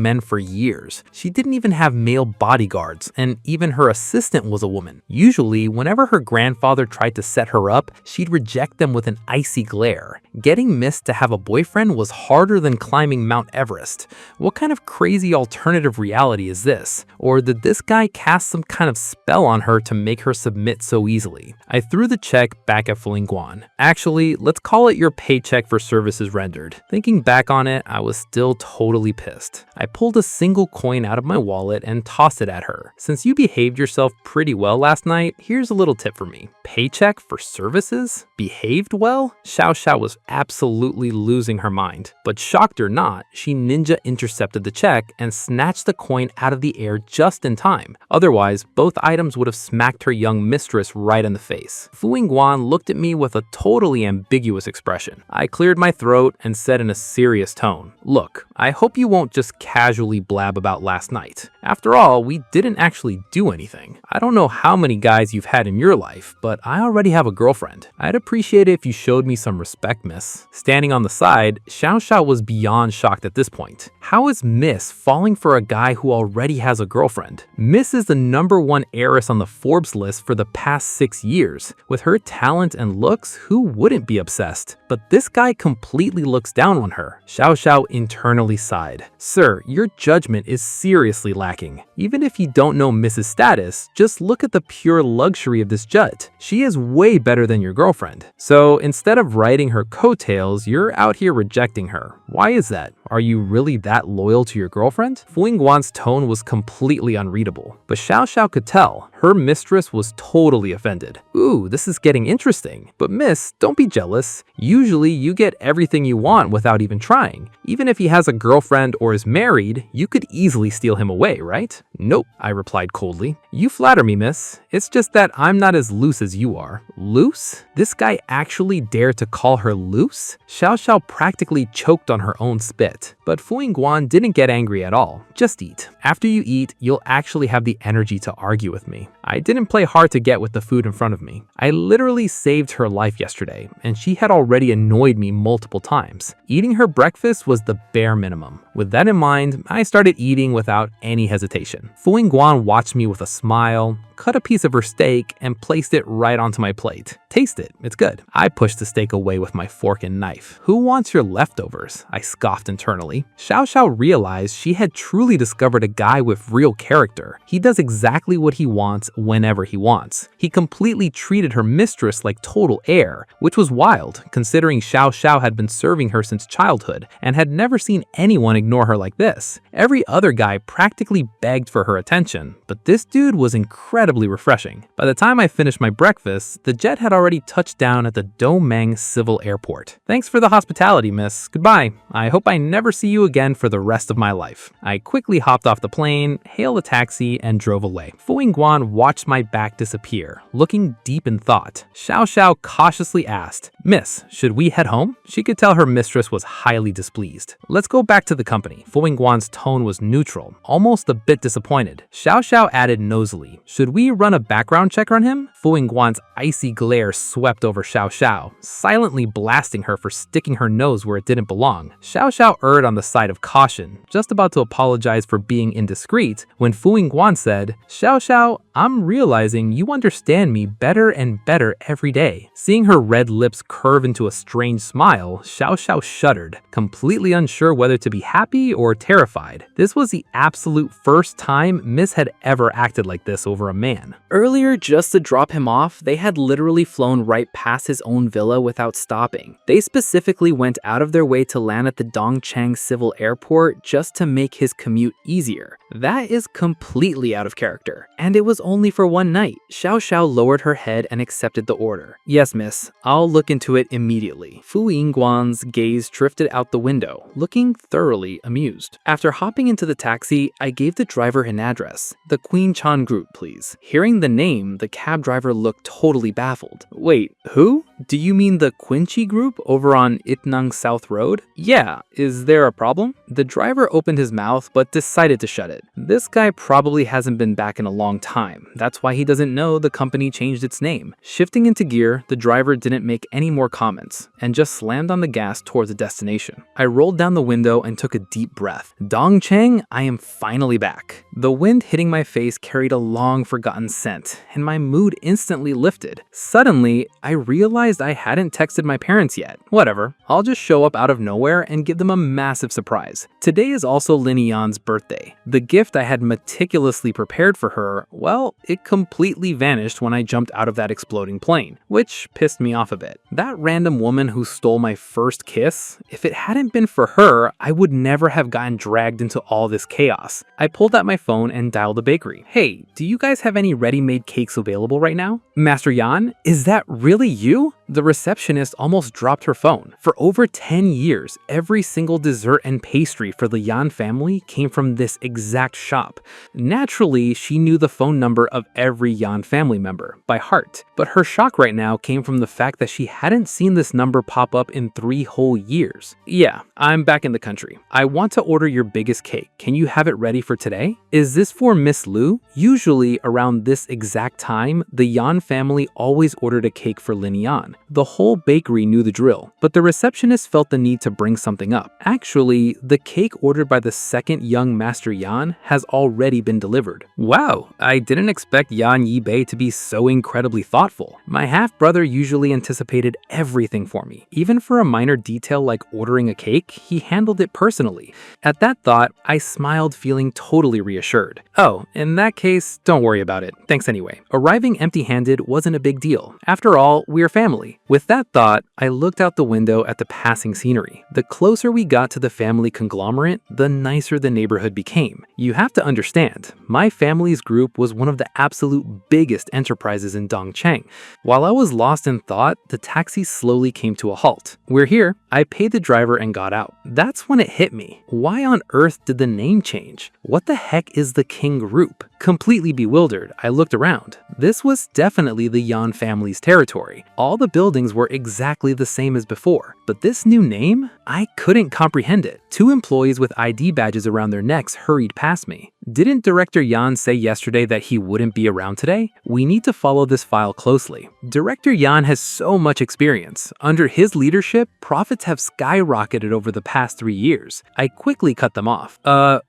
men for years. She didn't even have male bodyguards, and even her assistant was a woman. Usually, whenever her grandfather tried to set her up, she'd reject them with an icy glare. Getting Miss to have a boyfriend was harder than climbing Mount Everest. What kind of crazy alternative reality is this? Or did this guy cast some kind of spell on her to make her submit so easily? I threw the check back at Fu Yingguan. Actually, let's call it your paycheck for services rendered. Thinking back on it, I was still totally pissed. I pulled a single coin out of my wallet and tossed it at her. Since you behaved yourself pretty well last night, here's a little tip for me. Paycheck for services? Behaved well? Xiao Xiao was absolutely losing her mind. But shocked or not, she ninja intercepted the check and snatched the coin out of the air just in time. Otherwise, both items would have smacked her young mistress right in the face. Fu Yingguan looked at me with a totally ambiguous expression. I cleared my throat and said in a serious tone, "Look, I hope you won't just casually blab about last night. After all, we didn't actually do anything. I don't know how many guys you've had in your life, but I already have a girlfriend. I'd appreciate it if you showed me some respect, miss." Standing on the side, Xiao Xiao was beyond shocked at this point. How is Miss falling for a guy who already has a girlfriend? Miss is the #1 heiress on the Forbes list for the past 6 years. With her talent and looks, who wouldn't wouldn't be obsessed, but this guy completely looks down on her. Xiao Xiao internally sighed. Sir, your judgment is seriously lacking. Even if you don't know Mrs. Status, just look at the pure luxury of this jut. She is way better than your girlfriend. So instead of riding her coattails, you're out here rejecting her. Why is that? Are you really that loyal to your girlfriend? Fu Yingguan's tone was completely unreadable, but Xiao Xiao could tell. Her mistress was totally offended. Ooh, this is getting interesting. But miss, don't be jealous. Usually you get everything you want without even trying. Even if he has a girlfriend or is married, you could easily steal him away, right? Nope, I replied coldly. You flatter me, miss. It's just that I'm not as loose as you are. Loose? This guy actually dared to call her loose? Xiao Xiao practically choked on her own spit. But Fu Yingguan didn't get angry at all. Just eat. After you eat, you'll actually have the energy to argue with me. I didn't play hard to get with the food in front of me. I literally saved her life yesterday, and she had already annoyed me multiple times. Eating her breakfast was the bare minimum. With that in mind, I started eating without any hesitation. Fu Yingguan watched me with a smile, cut a piece of her steak, and placed it right onto my plate. Taste it, it's good. I pushed the steak away with my fork and knife. Who wants your leftovers? I scoffed internally. Xiao Xiao realized she had truly discovered a guy with real character. He does exactly what he wants whenever he wants. He completely treated her mistress like total heir, which was wild considering Xiao Xiao had been serving her since childhood and had never seen anyone ignore her like this. Every other guy practically begged for her attention, but this dude was incredibly refreshing. By the time I finished my breakfast, the jet had already touched down at the Domeng Civil Airport. Thanks for the hospitality, miss. Goodbye. I hope I never see you again for the rest of my life. I quickly hopped off the plane, hailed a taxi, and drove away. Fu Yingguan watched my back disappear, looking deep in thought. Xiao Xiao cautiously asked, Miss, should we head home? She could tell her mistress was highly displeased. Let's go back to the company. Fu Yingguan's tone was neutral, almost a bit disappointed. Xiao Xiao added nosily, should we run a background check on him? Fu Yingguan's icy glare swept over Xiao Xiao, silently blasting her for sticking her nose where it didn't belong. Xiao Xiao erred on the side of caution, just about to apologize for being indiscreet, when Fu Yingguan said, Xiao Xiao, I'm realizing you understand me better and better every day. Seeing her red lips curve into a strange smile, Xiao Xiao shuddered, completely unsure whether to be happy or terrified. This was the absolute first time Miss had ever acted like this over a man. Earlier, just to drop him off, they had literally flown right past his own villa without stopping. They specifically went out of their way to land at the Dongcheng Civil Airport just to make his commute easier. That is completely out of character. And it was only for one night. Xiao Xiao lowered her head and accepted the order. Yes, miss. I'll look into it immediately. Fu Yingguan's gaze drifted out the window, looking thoroughly amused. After hopping into the taxi, I gave the driver an address. The Queen Chan Group, please. Hearing the name, the cab driver looked totally baffled. Wait, who? Do you mean the Quincy Group over on Itnang South Road? Yeah, is there a problem? The driver opened his mouth but decided to shut it. This guy probably hasn't been back in a long time. That's why he doesn't know the company changed its name. Shifting into gear, the driver didn't make any more comments and just slammed on the gas towards the destination. I rolled down the window and took a deep breath. Dongcheng, I am finally back. The wind hitting my face carried a long forgotten scent, and my mood instantly lifted. Suddenly, I realized I hadn't texted my parents yet. Whatever, I'll just show up out of nowhere and give them a massive surprise. Today is also Lin Yan's birthday. The gift I had meticulously prepared for her, well, it completely vanished when I jumped out of that exploding plane, which pissed me off a bit. That random woman who stole my first kiss, if it hadn't been for her, I would never have gotten dragged into all this chaos. I pulled out my phone and dialed the bakery. Hey, do you guys have any ready-made cakes available right now? Master Yan, is that really you? The receptionist almost dropped her phone. For over 10 years, every single dessert and pastry for the Yan family came from this exact shop. Naturally, she knew the phone number of every Yan family member by heart, but her shock right now came from the fact that she hadn't seen this number pop up in 3 whole years. Yeah, I'm back in the country. I want to order your biggest cake. Can you have it ready for today? Is this for Miss Lu? Usually around this exact time, the Yan family always ordered a cake for Lin Yan. Yan. The whole bakery knew the drill, but the receptionist felt the need to bring something up. Actually, the cake ordered by the second young Master Yan has already been delivered. Wow, I didn't expect Yan Yibei to be so incredibly thoughtful. My half-brother usually anticipated everything for me. Even for a minor detail like ordering a cake, he handled it personally. At that thought, I smiled, feeling totally reassured. Oh, in that case, don't worry about it. Thanks anyway. Arriving empty-handed wasn't a big deal. After all, we're family. With that thought, I looked out the window at the passing scenery. The closer we got to the family conglomerate, the nicer the neighborhood became. You have to understand, my family's group was one of the absolute biggest enterprises in Dongcheng. While I was lost in thought, the taxi slowly came to a halt. We're here. I paid the driver and got out. That's when it hit me. Why on earth did the name change? What the heck is the King Group? Completely bewildered, I looked around. This was definitely the Yan family's territory. All the buildings were exactly the same as before, but this new name? I couldn't comprehend it. Two employees with ID badges around their necks hurried past me. Didn't Director Yan say yesterday that he wouldn't be around today? We need to follow this file closely. Director Yan has so much experience. Under his leadership, profits have skyrocketed over the past 3 years. I quickly cut them off.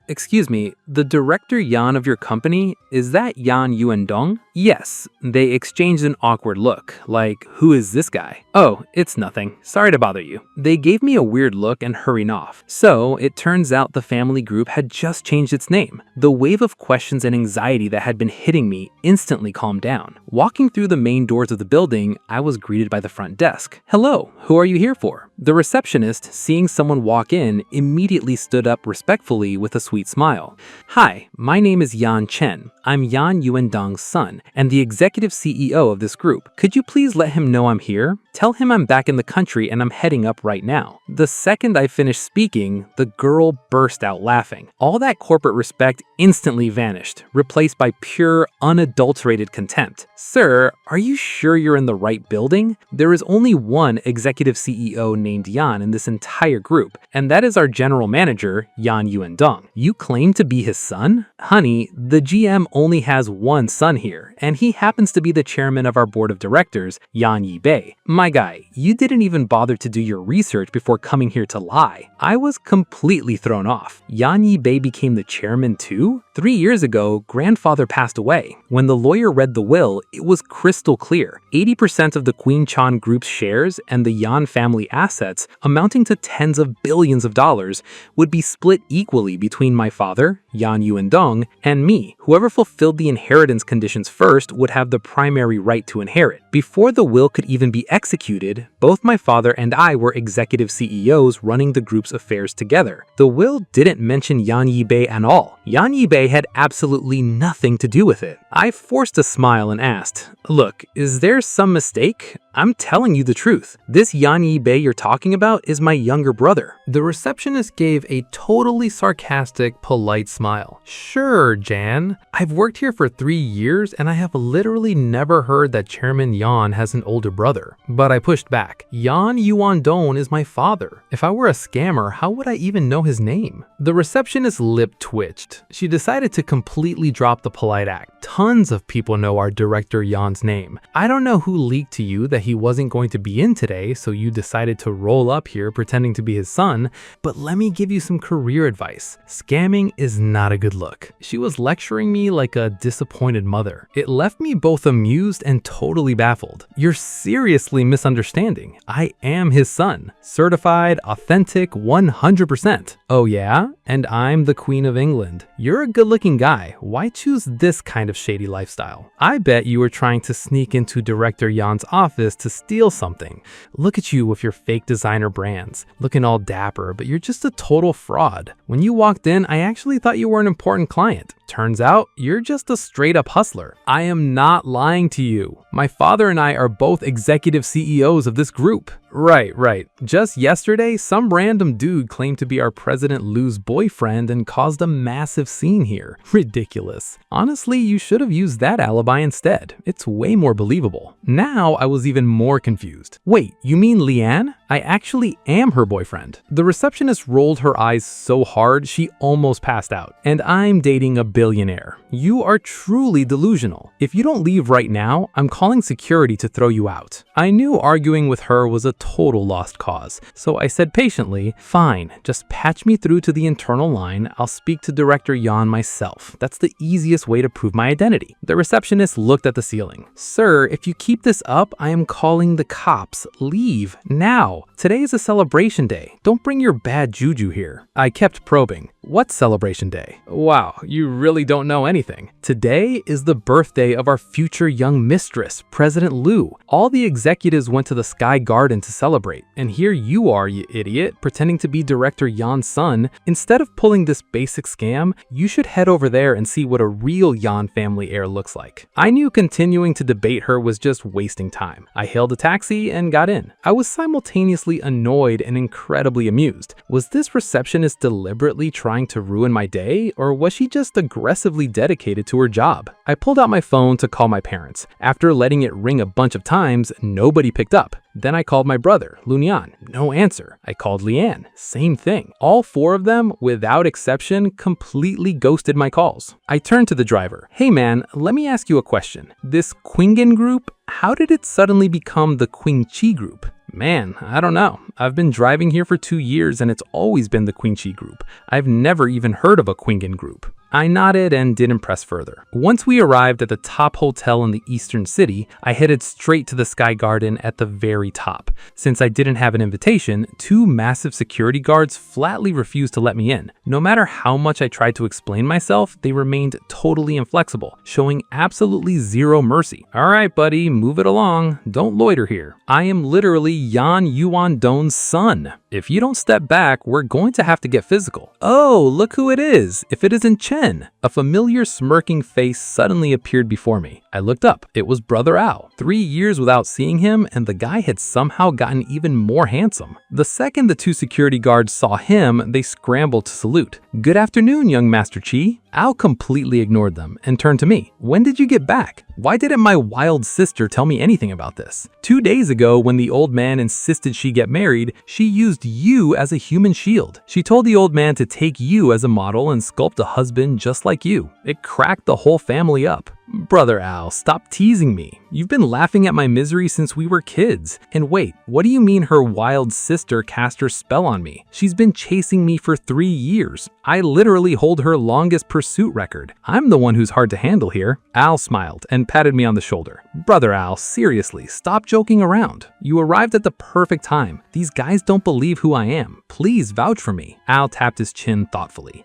Excuse me, the Director Yan of your company, is that Yan Yuandong? Yes. They exchanged an awkward look, like, who is this guy? Oh, it's nothing. Sorry to bother you. They gave me a weird look and hurried off. So, it turns out the family group had just changed its name. The wave of questions and anxiety that had been hitting me instantly calmed down. Walking through the main doors of the building, I was greeted by the front desk. Hello, who are you here for? The receptionist, seeing someone walk in, immediately stood up respectfully with a sweet smile. Hi, my name is Yan Chen. I'm Yan Yuandong's son and the executive CEO of this group. Could you please let him know I'm here? Tell him I'm back in the country and I'm heading up right now. The second I finished speaking, the girl burst out laughing. All that corporate respect instantly vanished, replaced by pure, unadulterated contempt. Sir, are you sure you're in the right building? There is only one executive CEO named Yan in this entire group, and that is our general manager, Yan Yuandong. You claim to be his son? Honey, the GM only has one son here, and he happens to be the chairman of our board of directors, Yan Yibei. My guy, you didn't even bother to do your research before coming here to lie. I was completely thrown off. Yan Yibei became the chairman too? 3 years ago, grandfather passed away. When the lawyer read the will, it was crystal clear. 80% of the Queen Chan Group's shares and the Yan family assets, amounting to tens of billions of dollars, would be split equally between my father, Yan Yuandong, and me. Whoever fulfilled the inheritance conditions first would have the primary right to inherit. Before the will could even be executed, both my father and I were executive CEOs running the group's affairs together. The will didn't mention Yan Yibei at all. Yan Yibei had absolutely nothing to do with it. I forced a smile and asked, look, is there some mistake? I'm telling you the truth. This Yan Yibei you're talking about is my younger brother. The receptionist gave a totally sarcastic, polite smile. Sure, Jan. I've worked here for 3 years and I have literally never heard that Chairman Yan has an older brother. But I pushed back. Yan Yuandong is my father. If I were a scammer, how would I even know his name? The receptionist's lip twitched. She decided to completely drop the polite act. Tons of people know our director Yan's name. I don't know who leaked to you that he wasn't going to be in today, so you decided to roll up here pretending to be his son, but let me give you some career advice. Scamming is not a good look. She was lecturing me like a disappointed mother. It left me both amused and totally baffled. You're seriously misunderstanding. I am his son. Certified, authentic, 100%. Oh yeah? And I'm the Queen of England. You're a good-looking guy. Why choose this kind of shady lifestyle? I bet you were trying to sneak into Director Yan's office to steal something. Look at you with your fake designer brands, looking all dapper, but you're just a total fraud. When you walked in, I actually thought you were an important client. Turns out, you're just a straight-up hustler. I am not lying to you. My father and I are both executive CEOs of this group. Right. Just yesterday, some random dude claimed to be our President Lu's boyfriend and caused a massive scene here. Ridiculous. Honestly, you should have used that alibi instead. It's way more believable. Now I was even more confused. Wait, you mean Leanne? I actually am her boyfriend. The receptionist rolled her eyes so hard she almost passed out. And I'm dating a billionaire. You are truly delusional. If you don't leave right now, I'm calling security to throw you out. I knew arguing with her was a total lost cause, so I said patiently, fine, just patch me through to the internal line. I'll speak to Director Yan myself. That's the easiest way to prove my identity. The receptionist looked at the ceiling. Sir, if you keep this up, I am calling the cops. Leave now. Today is a celebration day. Don't bring your bad juju here. I kept probing. What celebration day? Wow, you really don't know anything. Today is the birthday of our future young mistress, President Lu. All the executives went to the Sky Garden to celebrate, and here you are, you idiot, pretending to be Director Yan's son. Instead of pulling this basic scam, you should head over there and see what a real Yan family heir looks like. I knew continuing to debate her was just wasting time. I hailed a taxi and got in. I was simultaneously annoyed and incredibly amused. Was this receptionist deliberately trying to ruin my day, or was she just aggressively dedicated to her job? I pulled out my phone to call my parents. After letting it ring a bunch of times, nobody picked up. Then I called my brother, Lunyan. No answer. I called Leanne. Same thing. All four of them, without exception, completely ghosted my calls. I turned to the driver. Hey man, let me ask you a question. This Quingen group, how did it suddenly become the Qingqi group? Man, I don't know. I've been driving here for 2 years and it's always been the Qingqi group. I've never even heard of a Quingen group. I nodded and didn't press further. Once we arrived at the top hotel in the eastern city, I headed straight to the Sky Garden at the very top. Since I didn't have an invitation, 2 massive security guards flatly refused to let me in. No matter how much I tried to explain myself, they remained totally inflexible, showing absolutely zero mercy. All right, buddy, move it along. Don't loiter here. I am literally Yan Yuan-don's son. If you don't step back, we're going to have to get physical. Oh, look who it is. If it isn't Chen. A familiar smirking face suddenly appeared before me. I looked up. It was Brother Al. 3 years without seeing him, and the guy had somehow gotten even more handsome. The second the 2 security guards saw him, they scrambled to salute. Good afternoon, young Master Chi. Al completely ignored them and turned to me. When did you get back? Why didn't my wild sister tell me anything about this? 2 days ago, when the old man insisted she get married, she used you as a human shield. She told the old man to take you as a model and sculpt a husband just like you. It cracked the whole family up. Brother Al, stop teasing me. You've been laughing at my misery since we were kids. And wait, what do you mean her wild sister cast her spell on me? She's been chasing me for 3 years. I literally hold her longest pursuit record. I'm the one who's hard to handle here. Al smiled and patted me on the shoulder. Brother Al, seriously, stop joking around. You arrived at the perfect time. These guys don't believe who I am. Please vouch for me. Al tapped his chin thoughtfully.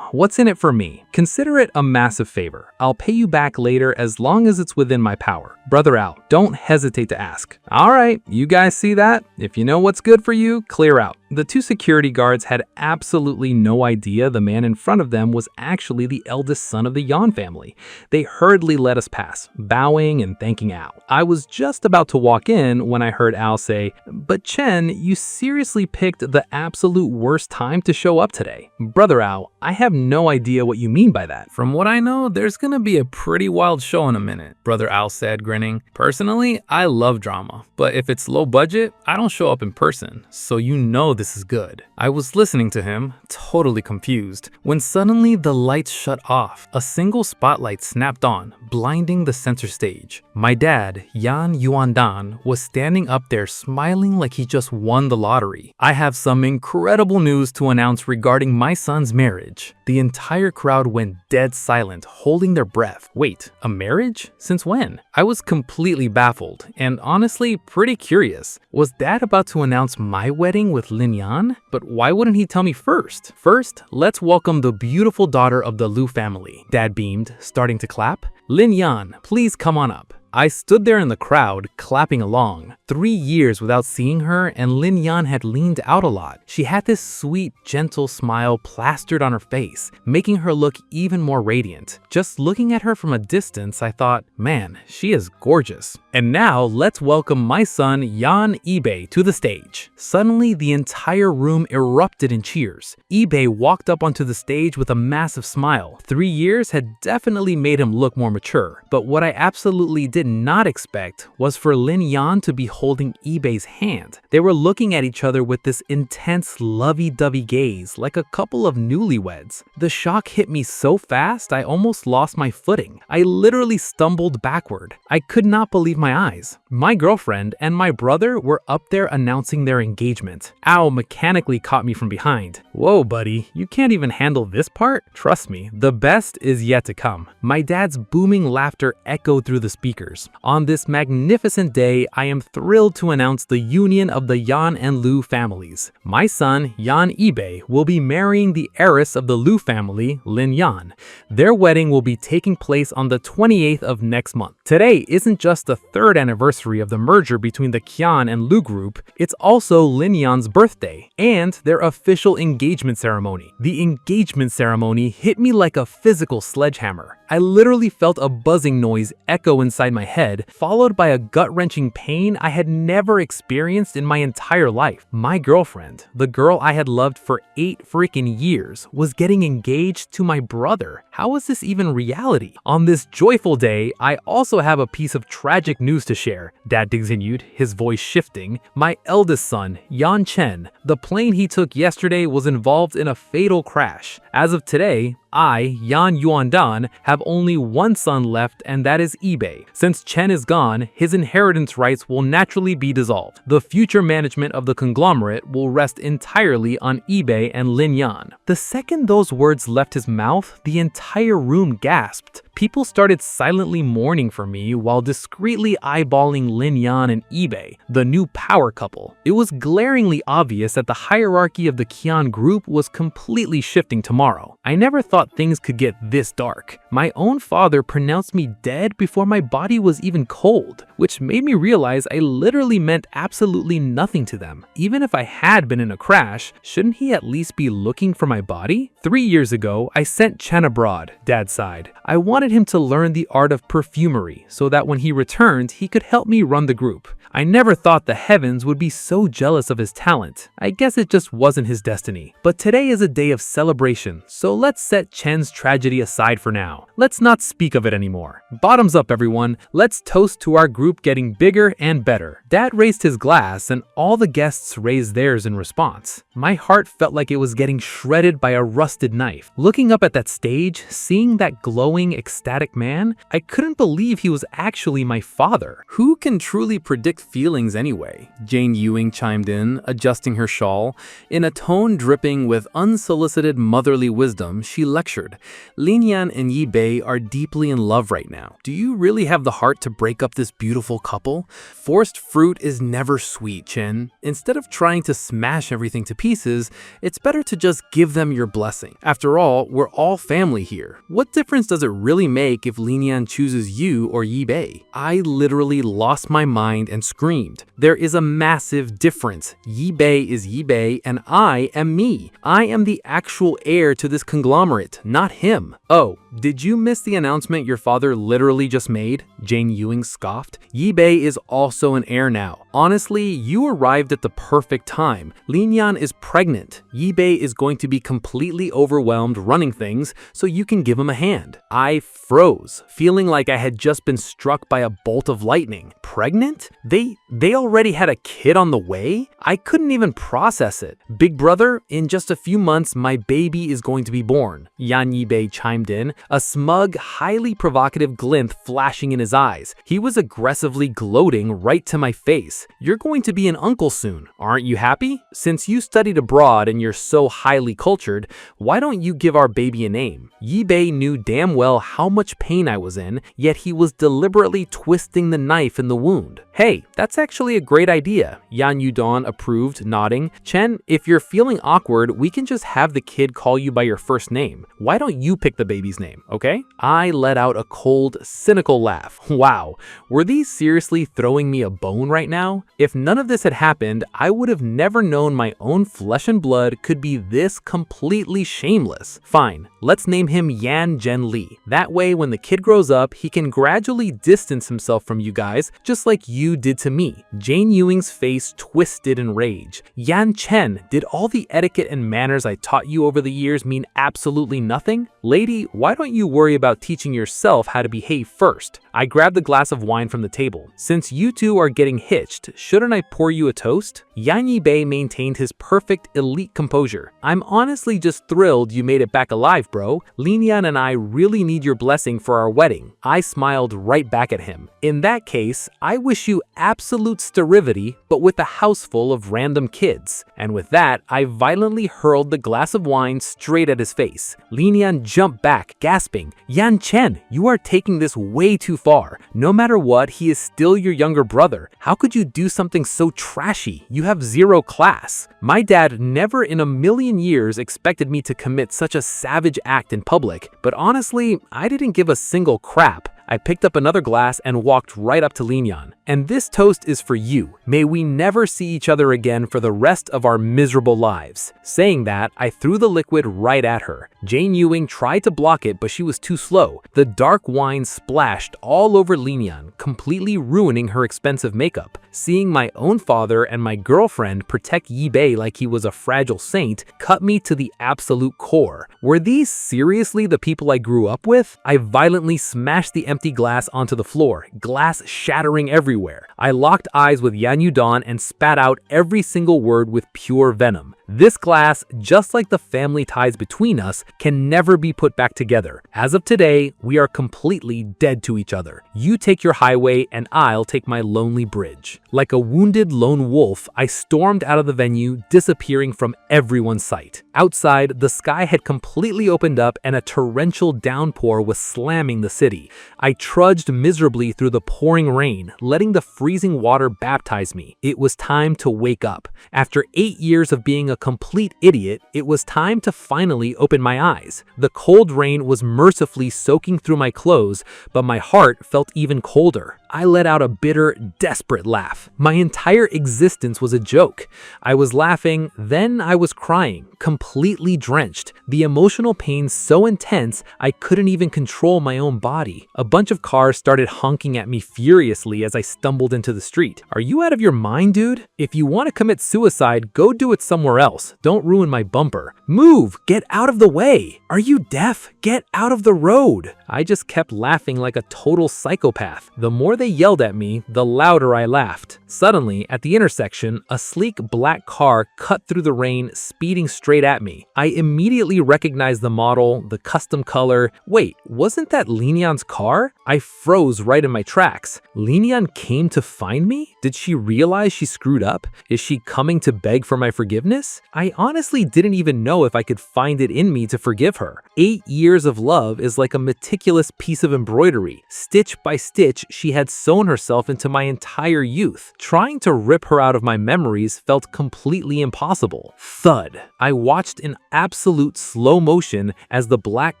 What's in it for me? Consider it a massive favor. I'll pay you back later as long as it's within my power. Brother Al, don't hesitate to ask. All right, you guys see that? If you know what's good for you, clear out. The 2 security guards had absolutely no idea the man in front of them was actually the eldest son of the Yan family. They hurriedly let us pass, bowing and thanking Al. I was just about to walk in when I heard Al say, "But Chen, you seriously picked the absolute worst time to show up today." Brother Al, I have no idea what you mean by that. From what I know, there's gonna be a pretty wild show in a minute, Brother Al said, grinning. Personally, I love drama, but if it's low budget, I don't show up in person, so you know this is good. I was listening to him, totally confused, when suddenly the lights shut off. A single spotlight snapped on, blinding the center stage. My dad, Yan Yuan-dan, was standing up there smiling like he just won the lottery. I have some incredible news to announce regarding my son's marriage. The entire crowd went dead silent, holding their breath. Wait, a marriage? Since when? I was completely baffled and honestly pretty curious. Was Dad about to announce my wedding with Lin Yan? But why wouldn't he tell me first? First, let's welcome the beautiful daughter of the Lu family. Dad beamed, starting to clap. Lin Yan, please come on up. I stood there in the crowd, clapping along. 3 years without seeing her, and Lin Yan had leaned out a lot. She had this sweet, gentle smile plastered on her face, making her look even more radiant. Just looking at her from a distance, I thought, man, she is gorgeous. And now, let's welcome my son, Yan Ibe, to the stage. Suddenly, the entire room erupted in cheers. Ibe walked up onto the stage with a massive smile. 3 years had definitely made him look more mature, but what I absolutely did not expect was for Lin Yan to be holding Ibe's hand. They were looking at each other with this intense, lovey-dovey gaze, like a couple of newlyweds. The shock hit me so fast, I almost lost my footing. I literally stumbled backward. I could not believe my eyes. My girlfriend and my brother were up there announcing their engagement. Ao mechanically caught me from behind. Whoa, buddy, you can't even handle this part? Trust me, the best is yet to come. My dad's booming laughter echoed through the speakers. On this magnificent day, I am thrilled to announce the union of the Yan and Lu families. My son, Yan Ibe, will be marrying the heiress of the Lu family, Lin Yan. Their wedding will be taking place on the 28th of next month. Today isn't just the 3rd anniversary of the merger between the Qian and Lu group, it's also Lin Yan's birthday and their official engagement ceremony. The engagement ceremony hit me like a physical sledgehammer. I literally felt a buzzing noise echo inside my head, followed by a gut-wrenching pain I had never experienced in my entire life. My girlfriend, the girl I had loved for 8 freaking years, was getting engaged to my brother. How was this even reality? On this joyful day, I also have a piece of tragic news to share, Dad continued, his voice shifting. My eldest son, Yan Chen, the plane he took yesterday was involved in a fatal crash. As of today, I, Yan Yuandan, have only one son left, and that is Ibe. Since Chen is gone, his inheritance rights will naturally be dissolved. The future management of the conglomerate will rest entirely on Ibe and Lin Yan. The second those words left his mouth, the entire room gasped. People started silently mourning for me while discreetly eyeballing Lin Yan and Ibe, the new power couple. It was glaringly obvious that the hierarchy of the Qian group was completely shifting tomorrow. I never thought things could get this dark. My own father pronounced me dead before my body was even cold, which made me realize I literally meant absolutely nothing to them. Even if I had been in a crash, shouldn't he at least be looking for my body? 3 years ago, I sent Chen abroad, Dad sighed. I wanted him to learn the art of perfumery so that when he returned, he could help me run the group. I never thought the heavens would be so jealous of his talent. I guess it just wasn't his destiny. But today is a day of celebration, so let's set Chen's tragedy aside for now. Let's not speak of it anymore. Bottoms up, everyone. Let's toast to our group getting bigger and better. Dad raised his glass and all the guests raised theirs in response. My heart felt like it was getting shredded by a rusted knife. Looking up at that stage, seeing that glowing, ecstatic man, I couldn't believe he was actually my father. Who can truly predict feelings anyway? Jane Ewing chimed in, adjusting her shawl. In a tone dripping with unsolicited motherly wisdom, she lectured, Lin Yan and Yi Bei are deeply in love right now. Do you really have the heart to break up this beautiful couple? Forced fruit is never sweet, Chen. Instead of trying to smash everything to pieces, it's better to just give them your blessing. After all, we're all family here. What difference does it really make if Lin Yan chooses you or Yi Bei? I literally lost my mind and screamed. There is a massive difference. Yi Bei is Yi Bei and I am me. I am the actual heir to this conglomerate, not him. Oh, did you miss the announcement your father literally just made? Jane Ewing scoffed. Yi Bei is also an heir now. Honestly, you arrived at the perfect time. Lin Yan is pregnant. Yi Bei is going to be completely overwhelmed running things, so you can give him a hand. I froze, feeling like I had just been struck by a bolt of lightning. Pregnant? They already had a kid on the way? I couldn't even process it. Big brother, in just a few months, my baby is going to be born. Yan Yi Bei chimed in, a smug, highly provocative glint flashing in his eyes. He was aggressively gloating right to my face. You're going to be an uncle soon. Aren't you happy? Since you studied abroad and you're so highly cultured, why don't you give our baby a name? Yi Bei knew damn well how much pain I was in, yet he was deliberately twisting the knife in the wound. Hey, that's actually a great idea. Yan Yudon approved, nodding. Chen, if you're feeling awkward, we can just have the kid call you by your first name. Why don't you pick the baby's name, okay? I let out a cold, cynical laugh. Wow, were these seriously throwing me a bone right now? If none of this had happened, I would have never known my own flesh and blood could be this completely shameless. Fine, let's name him Yan Zhen Li. That way, when the kid grows up, he can gradually distance himself from you guys, just like you did to me. Jane Ewing's face twisted in rage. Yan Chen, did all the etiquette and manners I taught you over the years mean absolutely nothing? Lady, why don't you worry about teaching yourself how to behave first? I grabbed the glass of wine from the table. Since you two are getting hitched, shouldn't I pour you a toast? Yan Yibei maintained his perfect elite composure. I'm honestly just thrilled you made it back alive, bro. Linian and I really need your blessing for our wedding. I smiled right back at him. In that case, I wish you absolute sterility, but with a house full of random kids. And with that, I violently hurled the glass of wine straight at his face. Linian jumped back, gasping, Yan Chen, you are taking this way too far. No matter what, he is still your younger brother. How could you do something so trashy? You have zero class. My dad never in a million years expected me to commit such a savage act in public, but honestly, I didn't give a single crap. I picked up another glass and walked right up to Linian. And this toast is for you. May we never see each other again for the rest of our miserable lives. Saying that, I threw the liquid right at her. Jane Ewing tried to block it, but she was too slow. The dark wine splashed all over Linian, completely ruining her expensive makeup. Seeing my own father and my girlfriend protect Yibei like he was a fragile saint cut me to the absolute core. Were these seriously the people I grew up with? I violently smashed the empty glass onto the floor, glass shattering everywhere. I locked eyes with Yan Yudon and spat out every single word with pure venom. This glass, just like the family ties between us, can never be put back together. As of today, we are completely dead to each other. You take your highway and I'll take my lonely bridge. Like a wounded lone wolf, I stormed out of the venue, disappearing from everyone's sight. Outside, the sky had completely opened up and a torrential downpour was slamming the city. I trudged miserably through the pouring rain, letting the freezing water baptize me. It was time to wake up. After 8 years of being a complete idiot, it was time to finally open my eyes. The cold rain was mercifully soaking through my clothes, but my heart felt even colder. I let out a bitter, desperate laugh. My entire existence was a joke. I was laughing, then I was crying, completely drenched. The emotional pain so intense, I couldn't even control my own body. A bunch of cars started honking at me furiously as I stumbled into the street. Are you out of your mind, dude? If you want to commit suicide, go do it somewhere else. Don't ruin my bumper. Move! Get out of the way! Are you deaf? Get out of the road! I just kept laughing like a total psychopath. The more they yelled at me, the louder I laughed. Suddenly, at the intersection, a sleek black car cut through the rain, speeding straight at me. I immediately recognized the model, the custom color. Wait, wasn't that Linian's car? I froze right in my tracks. Linian came to find me? Did she realize she screwed up? Is she coming to beg for my forgiveness? I honestly didn't even know if I could find it in me to forgive her. 8 years of love is like a meticulous piece of embroidery. Stitch by stitch, she had sewn herself into my entire youth. Trying to rip her out of my memories felt completely impossible. Thud. I watched in absolute slow motion as the black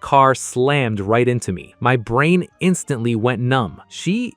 car slammed right into me. My brain instantly went numb. She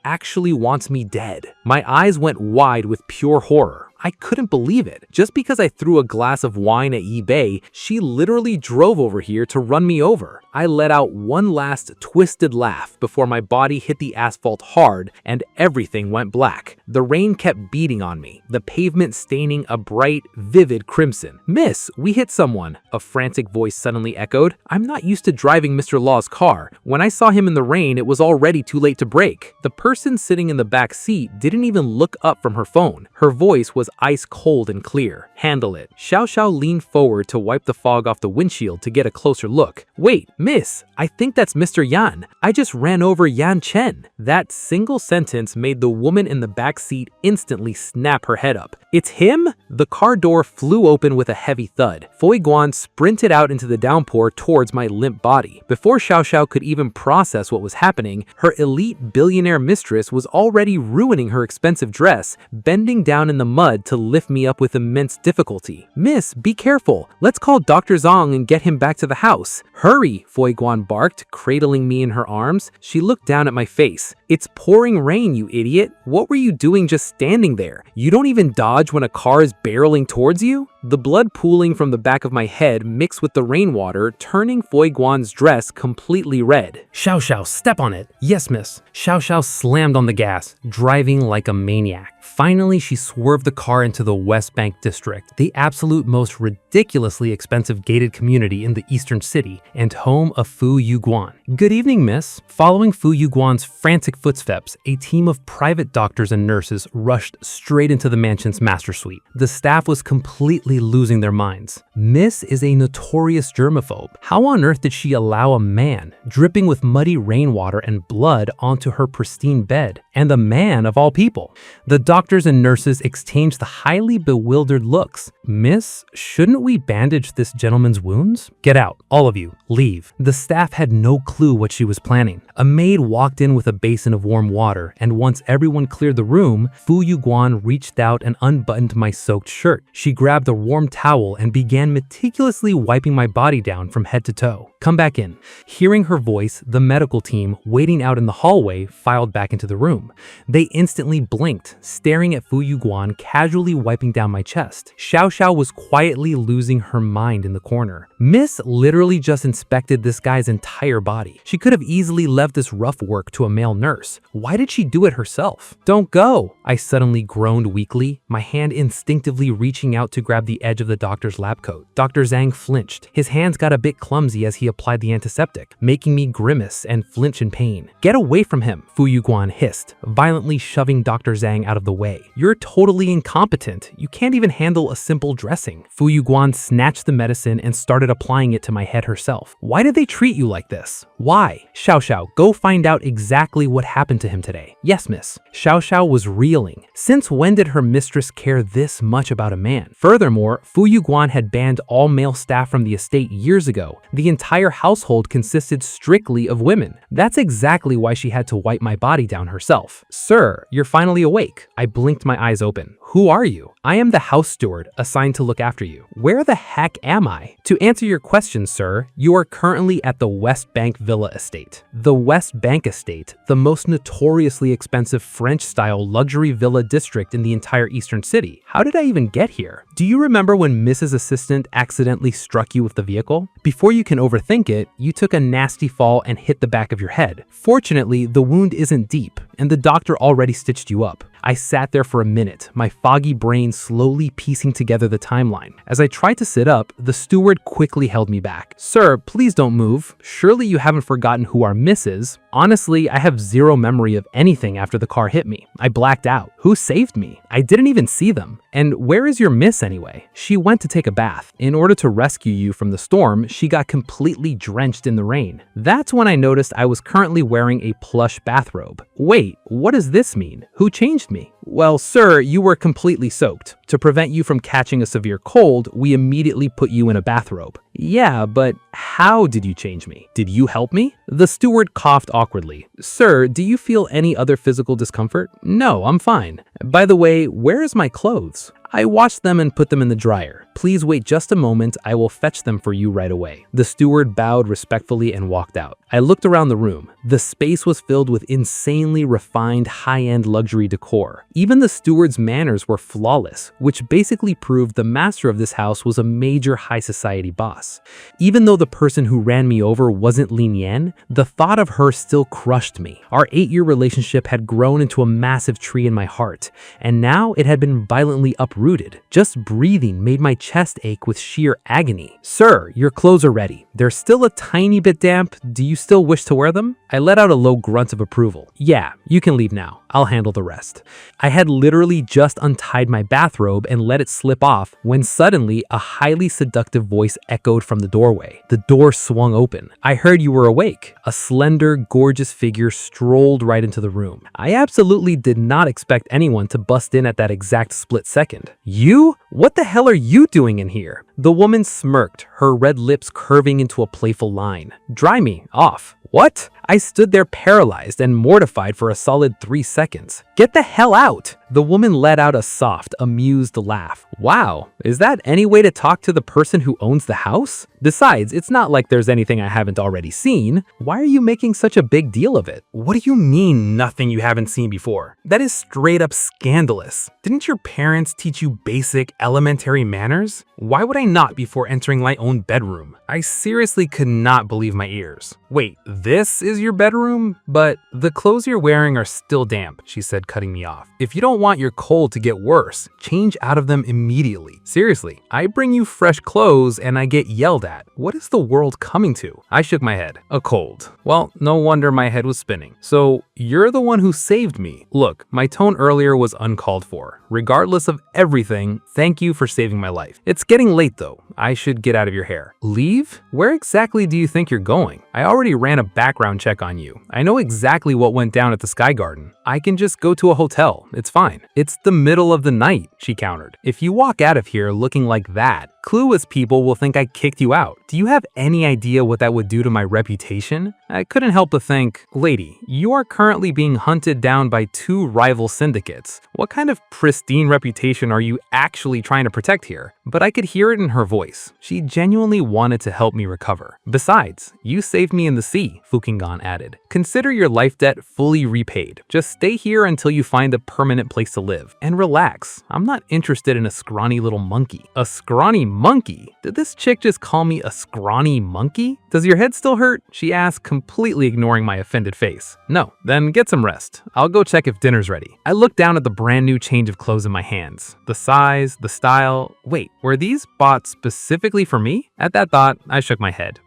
actually wants me dead. My eyes went wide with pure horror. I couldn't believe it. Just because I threw a glass of wine at eBay, she literally drove over here to run me over. I let out one last twisted laugh before my body hit the asphalt hard and everything went black. The rain kept beating on me, the pavement staining a bright, vivid crimson. "Miss, we hit someone," a frantic voice suddenly echoed. I'm not used to driving Mr. Law's car. When I saw him in the rain, it was already too late to brake. The person sitting in the back seat didn't even look up from her phone. Her voice was was ice cold and clear. Handle it. Xiao Xiao leaned forward to wipe the fog off the windshield to get a closer look. Wait, miss, I think that's Mr. Yan. I just ran over Yan Chen. That single sentence made the woman in the back seat instantly snap her head up. It's him? The car door flew open with a heavy thud. Fui Guan sprinted out into the downpour towards my limp body. Before Xiao Xiao could even process what was happening, her elite billionaire mistress was already ruining her expensive dress, bending down in the mud to lift me up with immense difficulty. Miss, be careful. Let's call Dr. Zong and get him back to the house. Hurry, Fui Guan barked, cradling me in her arms. She looked down at my face. It's pouring rain, you idiot. What were you doing just standing there? You don't even dodge when a car is barreling towards you? The blood pooling from the back of my head mixed with the rainwater, turning Fui Guan's dress completely red. Xiao Xiao, step on it. Yes, miss. Xiao Xiao slammed on the gas, driving like a maniac. Finally, she swerved the car into the West Bank district, the absolute most ridiculously expensive gated community in the eastern city and home of Fu Yuguan. Good evening, miss. Following Fu Yuguan's frantic footsteps, a team of private doctors and nurses rushed straight into the mansion's master suite. The staff was completely losing their minds. Miss is a notorious germaphobe. How on earth did she allow a man, dripping with muddy rainwater and blood, onto her pristine bed? And a man of all people. The doctors and nurses exchanged the highly bewildered looks. Miss, shouldn't we bandage this gentleman's wounds? Get out, all of you, leave. The staff had no clue what she was planning. A maid walked in with a basin of warm water, and once everyone cleared the room, Fu Yuguan reached out and unbuttoned my soaked shirt. She grabbed a warm towel and began meticulously wiping my body down from head to toe. Come back in. Hearing her voice, the medical team, waiting out in the hallway, filed back into the room. They instantly blinked, staring at Fu Yuguan casually wiping down my chest. Xiao Xiao was quietly losing her mind in the corner. Miss literally just inspected this guy's entire body. She could have easily left this rough work to a male nurse. Why did she do it herself? Don't go! I suddenly groaned weakly, my hand instinctively reaching out to grab the edge of the doctor's lab coat. Dr. Zhang flinched. His hands got a bit clumsy as he applied the antiseptic, making me grimace and flinch in pain. Get away from him, Fu Yuguan hissed, violently shoving Dr. Zhang out of the way. You're totally incompetent. You can't even handle a simple dressing. Fu Yuguan snatched the medicine and started applying it to my head herself. Why did they treat you like this? Why? Xiao Xiao, go find out exactly what happened to him today. Yes, miss. Xiao Xiao was reeling. Since when did her mistress care this much about a man? Furthermore, Fu Yuguan had banned all male staff from the estate years ago. The entire household consisted strictly of women. That's exactly why she had to wipe my body down herself. Sir, you're finally awake. I blinked my eyes open. Who are you? I am the house steward assigned to look after you. Where the heck am I? To answer your question, sir, you are currently at the West Bank Villa Estate. The West Bank Estate, the most notoriously expensive French-style luxury villa district in the entire eastern city. How did I even get here? Do you remember when Mrs. Assistant accidentally struck you with the vehicle? Before you can overthink it, you took a nasty fall and hit the back of your head. Fortunately, the wound isn't deep, and the doctor already stitched you up. I sat there for a minute, my foggy brain slowly piecing together the timeline. As I tried to sit up, the steward quickly held me back. Sir, please don't move. Surely you haven't forgotten who our miss is. Honestly, I have zero memory of anything after the car hit me. I blacked out. Who saved me? I didn't even see them. And where is your miss anyway? She went to take a bath. In order to rescue you from the storm, she got completely drenched in the rain. That's when I noticed I was currently wearing a plush bathrobe. Wait, what does this mean? Who changed me? Well, sir, you were completely soaked. To prevent you from catching a severe cold, we immediately put you in a bathrobe. Yeah, but how did you change me? Did you help me? The steward coughed awkwardly. Sir, do you feel any other physical discomfort? No, I'm fine. By the way, where is my clothes? I washed them and put them in the dryer. Please wait just a moment, I will fetch them for you right away. The steward bowed respectfully and walked out. I looked around the room. The space was filled with insanely refined high-end luxury decor. Even the steward's manners were flawless, which basically proved the master of this house was a major high society boss. Even though the person who ran me over wasn't Lin Yan, the thought of her still crushed me. Our 8-year relationship had grown into a massive tree in my heart, and now it had been violently uprooted uprooted. Just breathing made my chest ache with sheer agony. "Sir, your clothes are ready. They're still a tiny bit damp. Do you still wish to wear them?" I let out a low grunt of approval. "Yeah, you can leave now. I'll handle the rest." I had literally just untied my bathrobe and let it slip off when suddenly a highly seductive voice echoed from the doorway. The door swung open. "I heard you were awake." A slender, gorgeous figure strolled right into the room. I absolutely did not expect anyone to bust in at that exact split second. "You? What the hell are you doing in here?" The woman smirked, her red lips curving into a playful line. "Dry me off." "What?" I stood there paralyzed and mortified for a solid 3 seconds. "Get the hell out!" The woman let out a soft, amused laugh. "Wow, is that any way to talk to the person who owns the house? Besides, it's not like there's anything I haven't already seen. Why are you making such a big deal of it?" "What do you mean, nothing you haven't seen before? That is straight up scandalous. Didn't your parents teach you basic, elementary manners? Why would I not before entering my own bedroom?" I seriously could not believe my ears. "Wait, this is your bedroom? But the clothes you're wearing are still damp," she said, cutting me off. "If you don't want your cold to get worse, change out of them immediately. Seriously, I bring you fresh clothes and I get yelled at. What is the world coming to?" I shook my head. "A cold." Well, no wonder my head was spinning. "So you're the one who saved me." Look, my tone earlier was uncalled for. Regardless of everything, thank you for saving my life. It's getting late though. I should get out of your hair. Leave? Where exactly do you think you're going? I already ran a background check on you. I know exactly what went down at the Sky Garden. I can just go to a hotel. It's fine. "It's the middle of the night," she countered. "If you walk out of here looking like that, clueless people will think I kicked you out. Do you have any idea what that would do to my reputation?" I couldn't help but think, "Lady, you are currently being hunted down by 2 rival syndicates. What kind of pristine reputation are you actually trying to protect here?" But I could hear it in her voice. She genuinely wanted to help me recover. "Besides, you saved me in the sea," Fukingan added. "Consider your life debt fully repaid. Just stay here until you find a permanent place to live. And relax. I'm not interested in a scrawny little monkey." A scrawny monkey? Did this chick just call me a scrawny monkey? "Does your head still hurt?" she asked, completely ignoring my offended face. "No, then get some rest. I'll go check if dinner's ready." I looked down at the brand new change of clothes in my hands. The size, the style. Wait, were these bought specifically for me? At that thought, I shook my head.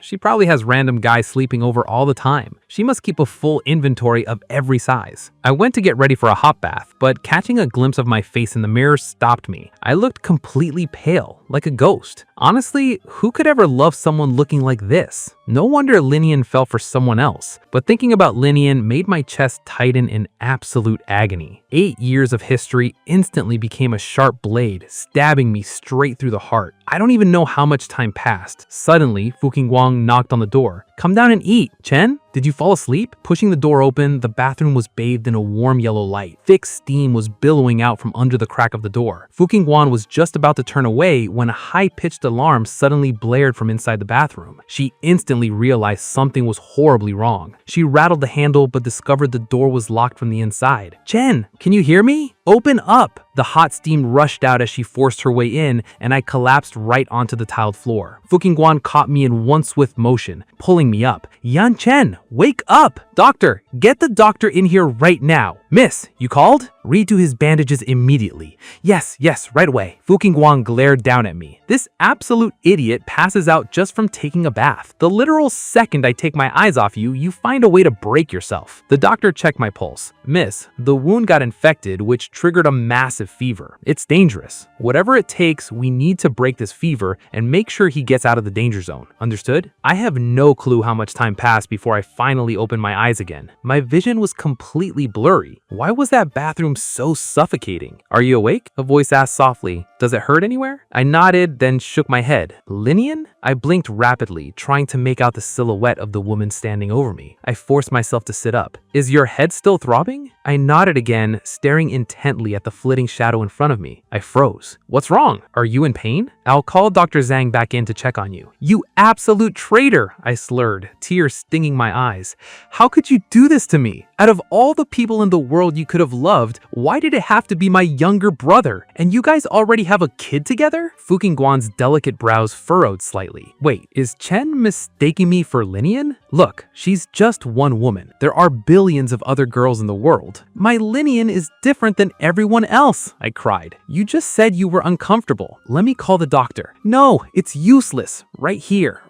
She probably has random guys sleeping over all the time. She must keep a full inventory of every size. I went to get ready for a hot bath, but catching a glimpse of my face in the mirror stopped me. I looked completely pale, like a ghost. Honestly, who could ever love someone looking like this? No wonder Linian fell for someone else. But thinking about Linian made my chest tighten in absolute agony. 8 years of history instantly became a sharp blade, stabbing me straight through the heart. I don't even know how much time passed. Suddenly, Fuqingguang knocked on the door. "Come down and eat, Chen. Did you fall asleep?" Pushing the door open, the bathroom was bathed in a warm yellow light. Thick steam was billowing out from under the crack of the door. Fuqingguang was just about to turn away when a high-pitched alarm suddenly blared from inside the bathroom. She instantly realized something was horribly wrong. She rattled the handle but discovered the door was locked from the inside. "Chen, can you hear me? Open up!" The hot steam rushed out as she forced her way in, and I collapsed right onto the tiled floor. Fuqingguang caught me in one swift motion, pulling me up. "Yan Chen, wake up! Doctor, get the doctor in here right now." "Miss, you called? Redo his bandages immediately." Yes, right away." Fuqingguang glared down at me. This absolute idiot passes out just from taking a bath. The literal second I take my eyes off you, you find a way to break yourself. The doctor checked my pulse. "Miss, the wound got infected, which triggered a massive fever. It's dangerous. Whatever it takes, we need to break this fever and make sure he gets out of the danger zone. Understood?" I have no clue how much time passed before I finally opened my eyes again. My vision was completely blurry. Why was that bathroom so suffocating? "Are you awake?" a voice asked softly. "Does it hurt anywhere?" I nodded, then shook my head. "Linian?" I blinked rapidly, trying to make out the silhouette of the woman standing over me. I forced myself to sit up. "Is your head still throbbing?" I nodded again, staring intently at the flitting shadow in front of me. I froze. "What's wrong? Are you in pain?" "I'll call Dr. Zhang back in to check on you." "You absolute traitor!" I slurred, tears stinging my eyes. "How could you do this to me? Out of all the people in the world you could have loved, why did it have to be my younger brother? And you guys already have a kid together?" Fuqingguang's delicate brows furrowed slightly. "Wait, is Chen mistaking me for Linian? Look, she's just one woman. There are billions of other girls in the world. fault. My lineage is different than everyone else, I cried. You just said you were uncomfortable. Let me call the doctor. No, it's useless. Right here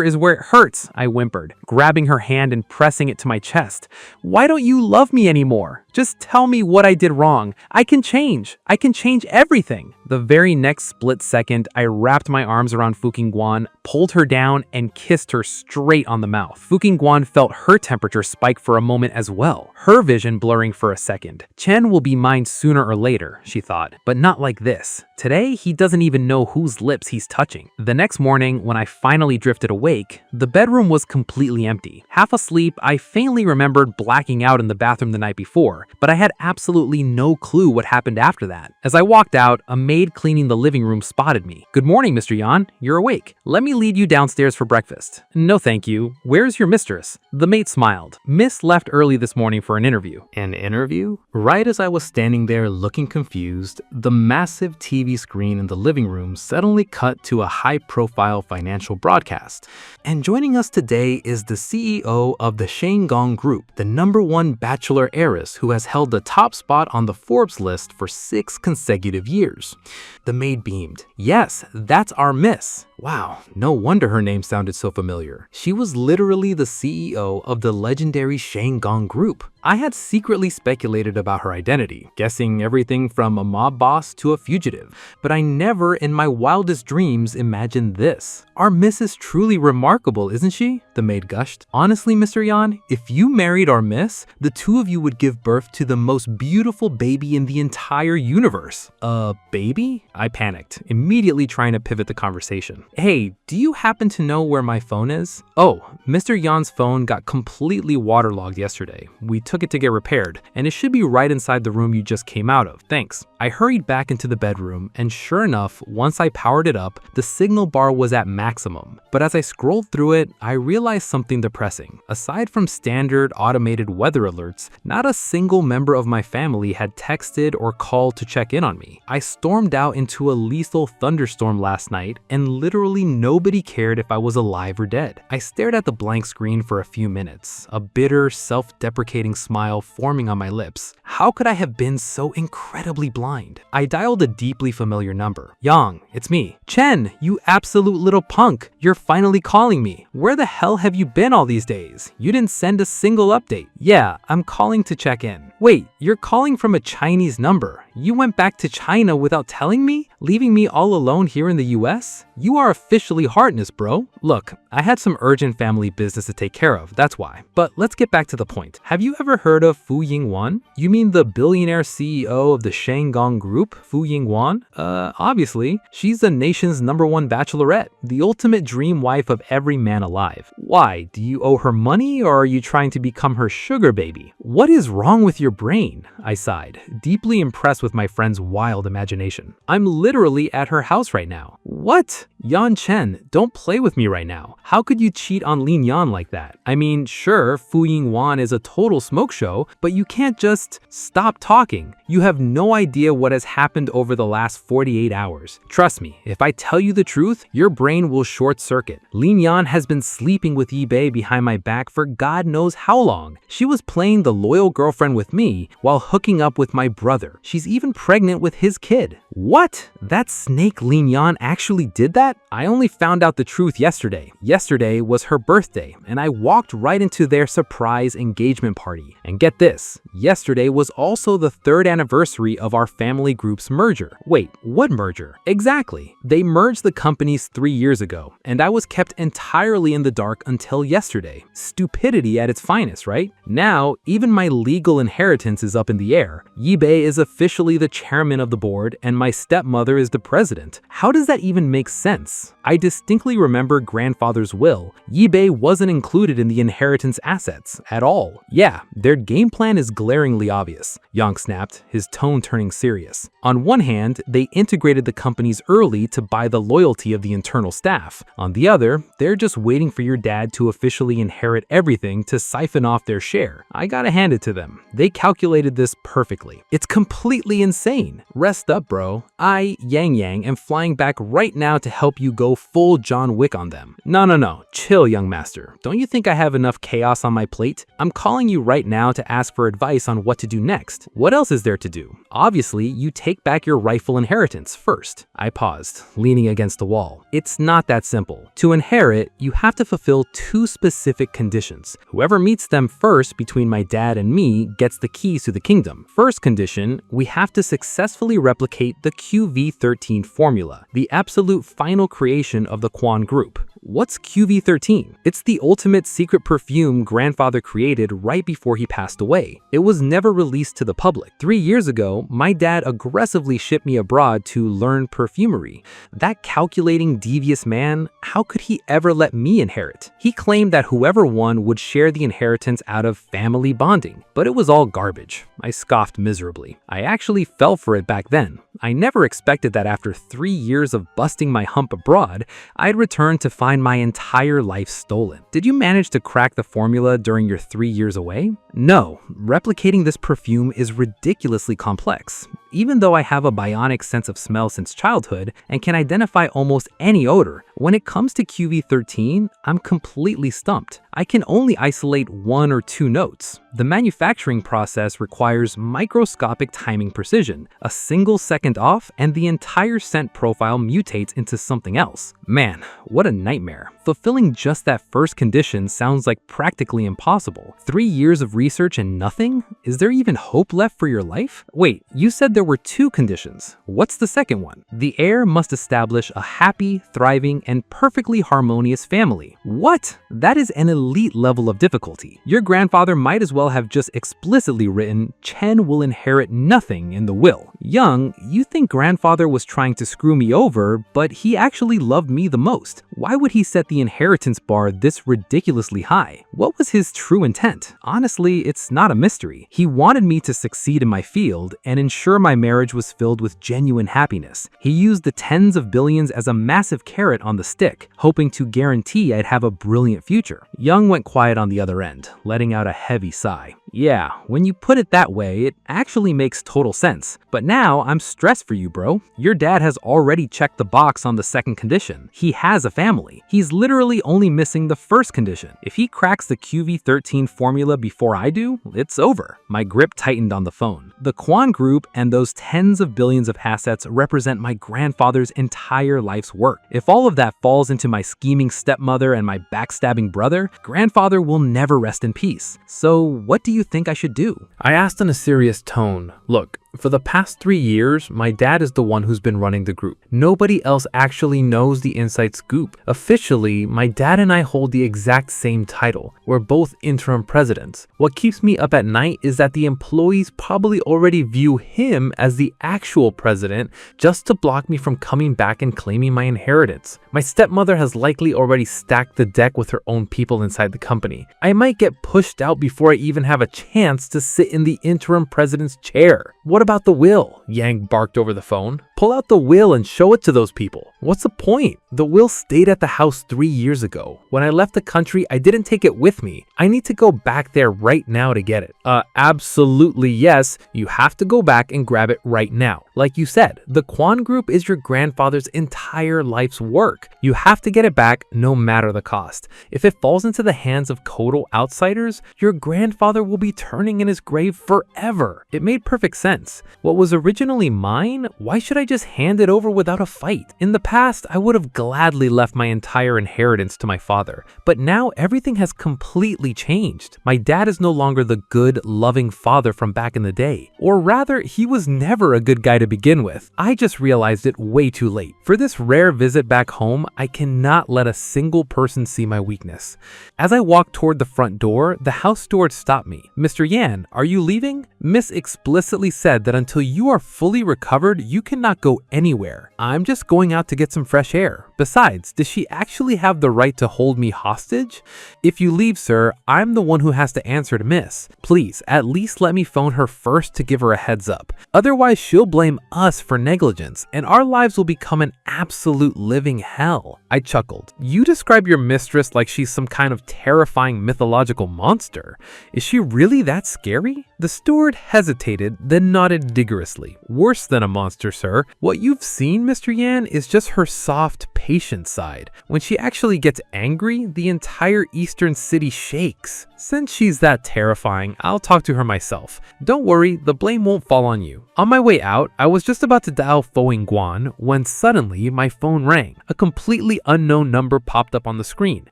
is where it hurts, I whimpered, grabbing her hand and pressing it to my chest. Why don't you love me anymore? Just tell me what I did wrong. I can change. I can change everything. The very next split second, I wrapped my arms around Fuqingguan, pulled her down, and kissed her straight on the mouth. Fuqingguan felt her temperature spike for a moment as well, her vision blurring for a second. Chen will be mine sooner or later, she thought, but not like this. Today, he doesn't even know whose lips he's touching. The next morning, when I finally drifted awake, the bedroom was completely empty. Half asleep, I faintly remembered blacking out in the bathroom the night before, but I had absolutely no clue what happened after that. As I walked out, a maid cleaning the living room spotted me. Good morning, Mr. Yan. You're awake. Let me lead you downstairs for breakfast. No, thank you. Where's your mistress? The maid smiled. Miss left early this morning for an interview. An interview? Right as I was standing there looking confused, the massive TV screen in the living room suddenly cut to a high-profile financial broadcast. And joining us today is the CEO of the Shenggong Group, the #1 bachelor heiress who has held the top spot on the Forbes list for 6 consecutive years. The maid beamed. Yes, that's our miss. Wow, no wonder her name sounded so familiar. She was literally the CEO of the legendary Shenggong Group. I had secretly speculated about her identity, guessing everything from a mob boss to a fugitive, but I never in my wildest dreams imagined this. Our miss is truly remarkable, isn't she? The maid gushed. Honestly, Mr. Yan, if you married our miss, the two of you would give birth to the most beautiful baby in the entire universe. A baby? I panicked, immediately trying to pivot the conversation. Hey, do you happen to know where my phone is? Oh, Mr. Yan's phone got completely waterlogged yesterday. We took it to get repaired, and it should be right inside the room you just came out of. Thanks. I hurried back into the bedroom, and sure enough, once I powered it up, the signal bar was at maximum. But as I scrolled through it, I realized something depressing. Aside from standard automated weather alerts, not a single member of my family had texted or called to check in on me. I stormed out into a lethal thunderstorm last night, and literally nobody cared if I was alive or dead. I stared at the blank screen for a few minutes, a bitter, self-deprecating smile forming on my lips. How could I have been so incredibly blind? I dialed a deeply familiar number. Yang, it's me. Chen, you absolute little punk. You're finally calling me. Where the hell have you been all these days? You didn't send a single update. Yeah, I'm calling to check in. Wait, you're calling from a Chinese number. You went back to China without telling me? Leaving me all alone here in the US? You are officially heartless, bro. Look, I had some urgent family business to take care of, that's why. But let's get back to the point. Have you ever heard of Fu Yingwan? You mean the billionaire CEO of the Shenggong Group, Fu Yingwan? Obviously. She's the nation's #1 bachelorette, the ultimate dream wife of every man alive. Why, do you owe her money or are you trying to become her sugar baby? What is wrong with your brain? I sighed, deeply impressed with my friend's wild imagination. I'm literally at her house right now. What? Yan Chen, don't play with me right now. How could you cheat on Lin Yan like that? I mean, sure, Fu Yingwan is a total smoke show, but you can't just stop talking. You have no idea what has happened over the last 48 hours. Trust me, if I tell you the truth, your brain will short circuit. Lin Yan has been sleeping with eBay behind my back for God knows how long. She was playing the loyal girlfriend with me while hooking up with my brother. She's even pregnant with his kid. What? That snake Lin Yan actually did that? I only found out the truth yesterday. Yesterday was her birthday, and I walked right into their surprise engagement party. And get this, yesterday was also the 3rd anniversary of our family group's merger. Wait, what merger? Exactly. They merged the companies 3 years ago, and I was kept entirely in the dark until yesterday. Stupidity at its finest, right? Now, even my legal inheritance is up in the air. Yibei is officially the chairman of the board, and my stepmother is the president. How does that even make sense? I distinctly remember grandfather's will. Yibei wasn't included in the inheritance assets at all. Yeah, their game plan is glaringly obvious, Yang snapped, his tone turning serious. On one hand, they integrated the companies early to buy the loyalty of the internal staff. On the other, they're just waiting for your dad to officially inherit everything to siphon off their share. I gotta hand it to them. They calculated this perfectly. It's completely insane. Rest up, bro. I, Yang, am flying back right now to help help you go full John Wick on them. No, chill, young master. Don't you think I have enough chaos on my plate? I'm calling you right now to ask for advice on what to do next. What else is there to do? Obviously, you take back your rightful inheritance first. I paused, leaning against the wall. It's not that simple. To inherit, you have to fulfill two specific conditions. Whoever meets them first between my dad and me gets the keys to the kingdom. First condition, we have to successfully replicate the QV13 formula, the absolute final creation of the Quan group. What's QV13? It's the ultimate secret perfume grandfather created right before he passed away. It was never released to the public. 3 years ago, my dad aggressively shipped me abroad to learn perfumery. That calculating, devious man, how could he ever let me inherit? He claimed that whoever won would share the inheritance out of family bonding, but it was all garbage. I scoffed miserably. I actually fell for it back then. I never expected that after 3 years of busting my hump abroad, I'd return to find my entire life stolen. Did you manage to crack the formula during your 3 years away? No, replicating this perfume is ridiculously complex. Even though I have a bionic sense of smell since childhood and can identify almost any odor, when it comes to QV13, I'm completely stumped. I can only isolate 1 or 2 notes. The manufacturing process requires microscopic timing precision. A single second off and the entire scent profile mutates into something else. Man, what a nightmare. Fulfilling just that first condition sounds like practically impossible. 3 years of research and nothing? Is there even hope left for your life? Wait, you said there were 2 conditions. What's the second one? The heir must establish a happy, thriving, and perfectly harmonious family. What? That is an elite level of difficulty. Your grandfather might as well have just explicitly written, Chen will inherit nothing in the will. Young, you think grandfather was trying to screw me over, but he actually loved me the most. Why would he set the inheritance bar this ridiculously high? What was his true intent? Honestly, it's not a mystery. He wanted me to succeed in my field and ensure my marriage was filled with genuine happiness. He used the tens of billions as a massive carrot on the stick, hoping to guarantee I'd have a brilliant future. Young went quiet on the other end, letting out a heavy sigh. Yeah, when you put it that way, it actually makes total sense. But now I'm stressed for you, bro. Your dad has already checked the box on the second condition. He has a family. He's literally only missing the first condition. If he cracks the QV13 formula before I do, it's over. My grip tightened on the phone. The Quan Group and those tens of billions of assets represent my grandfather's entire life's work. If all of that falls into my scheming stepmother and my backstabbing brother, grandfather will never rest in peace. So what do you think I should do? I asked in a serious tone. Look, for the past 3 years, my dad is the one who's been running the group. Nobody else actually knows the inside scoop. Officially, my dad and I hold the exact same title. We're both interim presidents. What keeps me up at night is that the employees probably already view him as the actual president just to block me from coming back and claiming my inheritance. My stepmother has likely already stacked the deck with her own people inside the company. I might get pushed out before I even have a chance to sit in the interim president's chair. What about the will? Yang barked over the phone. Pull out the will and show it to those people. What's the point? The will stayed at the house 3 years ago. When I left the country, I didn't take it with me. I need to go back there right now to get it. Absolutely yes. You have to go back and grab it right now. Like you said, the Quan Group is your grandfather's entire life's work. You have to get it back no matter the cost. If it falls into the hands of total outsiders, your grandfather will be turning in his grave forever. It made perfect sense. What was originally mine, why should I just hand it over without a fight? In the past, I would have gladly left my entire inheritance to my father, but now everything has completely changed. My dad is no longer the good, loving father from back in the day. Or rather, he was never a good guy to begin with. I just realized it way too late. For this rare visit back home, I cannot let a single person see my weakness. As I walked toward the front door, the house steward stopped me. Mr. Yan, are you leaving? Miss explicitly said that until you are fully recovered, you cannot go anywhere. I'm just going out to get some fresh air. Besides, does she actually have the right to hold me hostage? If you leave, sir, I'm the one who has to answer to Miss. Please, at least let me phone her first to give her a heads up. Otherwise, she'll blame us for negligence, and our lives will become an absolute living hell. I chuckled. You describe your mistress like she's some kind of terrifying mythological monster. Is she really that scary? The steward hesitated, then nodded vigorously. Worse than a monster, sir. What you've seen, Mr. Yan, is just her soft, patient side. When she actually gets angry, the entire eastern city shakes. Since she's that terrifying, I'll talk to her myself. Don't worry, the blame won't fall on you. On my way out, I was just about to dial Guan when suddenly my phone rang. A completely unknown number popped up on the screen.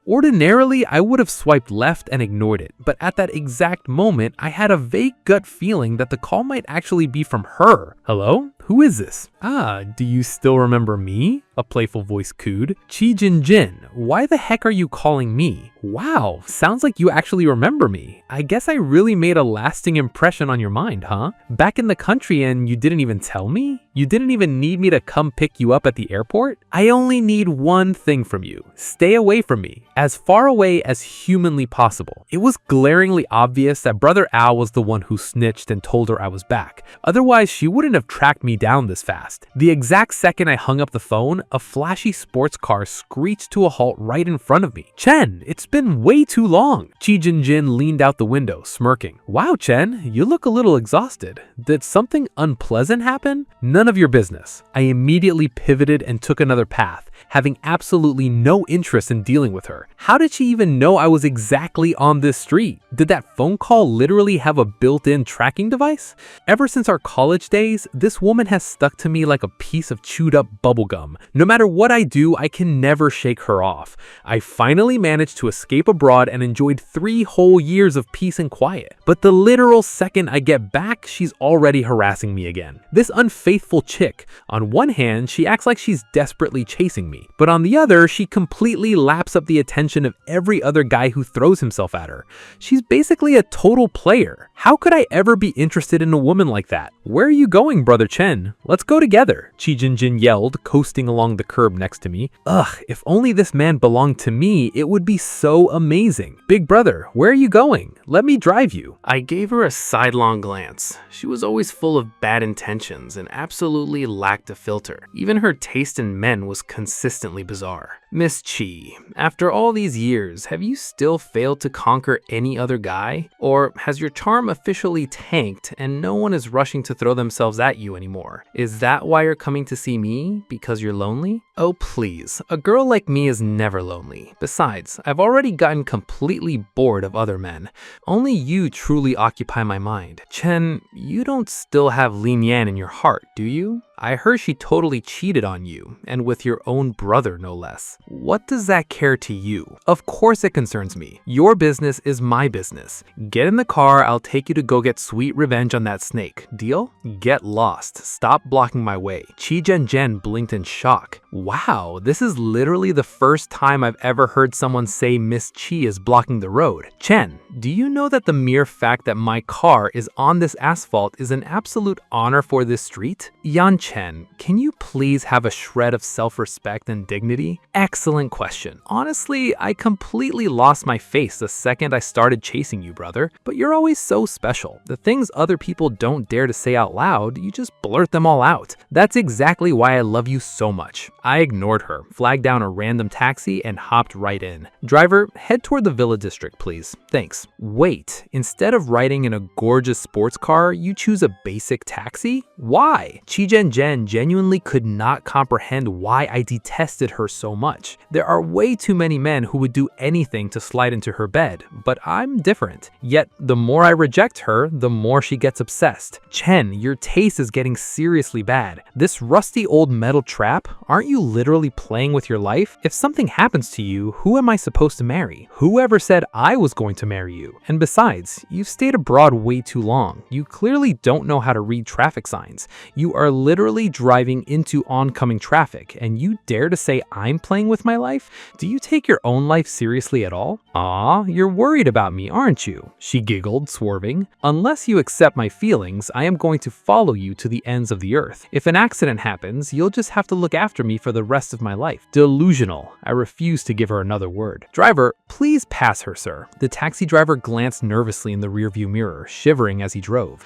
Ordinarily, I would have swiped left and ignored it, but at that exact moment, I had a vague gut feeling that the call might actually be from her. Hello? Who is this? Ah, do you still remember me? A playful voice cooed. Chi Jin, why the heck are you calling me? Wow, sounds like you actually remember me. I guess I really made a lasting impression on your mind, huh? Back in the country and you didn't even tell me? You didn't even need me to come pick you up at the airport? I only need one thing from you. Stay away from me, as far away as humanly possible. It was glaringly obvious that Brother Al was the one who snitched and told her I was back. Otherwise, she wouldn't have tracked me down this fast. The exact second I hung up the phone, a flashy sports car screeched to a halt right in front of me. Chen, it's been way too long. Chi Jin leaned out the window, smirking. Wow, Chen, you look a little exhausted. Did something unpleasant happen? None of your business. I immediately pivoted and took another path, having absolutely no interest in dealing with her. How did she even know I was exactly on this street? Did that phone call literally have a built-in tracking device? Ever since our college days, this woman has stuck to me like a piece of chewed up bubblegum. No matter what I do, I can never shake her off. I finally managed to escape abroad and enjoyed 3 whole years of peace and quiet. But the literal second I get back, she's already harassing me again. This unfaithful chick, on one hand, she acts like she's desperately chasing me, but on the other, she completely laps up the attention of every other guy who throws himself at her. She's basically a total player. How could I ever be interested in a woman like that? Where are you going, Brother Chen? Let's go together, Chi Jin yelled, coasting along the curb next to me. Ugh, if only this man belonged to me, it would be so amazing. Big brother, where are you going? Let me drive you. I gave her a sidelong glance. She was always full of bad intentions and absolutely lacked a filter. Even her taste in men was consistently bizarre. Miss Chi, after all these years, have you still failed to conquer any other guy? Or has your charm officially tanked and no one is rushing to throw themselves at you anymore? Is that why you're coming to see me? Because you're lonely? Oh please, a girl like me is never lonely. Besides, I've already gotten completely bored of other men. Only you truly occupy my mind. Chen, you don't still have Lin Yan in your heart, do you? I heard she totally cheated on you, and with your own brother no less. What does that care to you? Of course it concerns me. Your business is my business. Get in the car, I'll take you to go get sweet revenge on that snake. Deal? Get lost. Stop blocking my way. Chi Jin blinked in shock. Wow, this is literally the first time I've ever heard someone say Miss Chi is blocking the road. Chen, do you know that the mere fact that my car is on this asphalt is an absolute honor for this street? Yan Chen, can you please have a shred of self-respect and dignity? Excellent question. Honestly, I completely lost my face the second I started chasing you, brother. But you're always so special. The things other people don't dare to say out loud, you just blurt them all out. That's exactly why I love you so much. I ignored her, flagged down a random taxi, and hopped right in. Driver, head toward the Villa District, please. Thanks. Wait, instead of riding in a gorgeous sports car, you choose a basic taxi? Why? Chi Jin genuinely could not comprehend why I detested her so much. There are way too many men who would do anything to slide into her bed, but I'm different. Yet, the more I reject her, the more she gets obsessed. Chen, your taste is getting seriously bad. This rusty old metal trap, aren't you literally playing with your life? If something happens to you, who am I supposed to marry? Whoever said I was going to marry you? And besides, you've stayed abroad way too long. You clearly don't know how to read traffic signs. You are literally driving into oncoming traffic, and you dare to say I'm playing with my life? Do you take your own life seriously at all? Aw, you're worried about me, aren't you? She giggled, swerving. Unless you accept my feelings, I am going to follow you to the ends of the earth. If an accident happens, you'll just have to look after me for the rest of my life. Delusional. I refuse to give her another word. Driver, please pass her, sir. The taxi driver glanced nervously in the rearview mirror, shivering as he drove.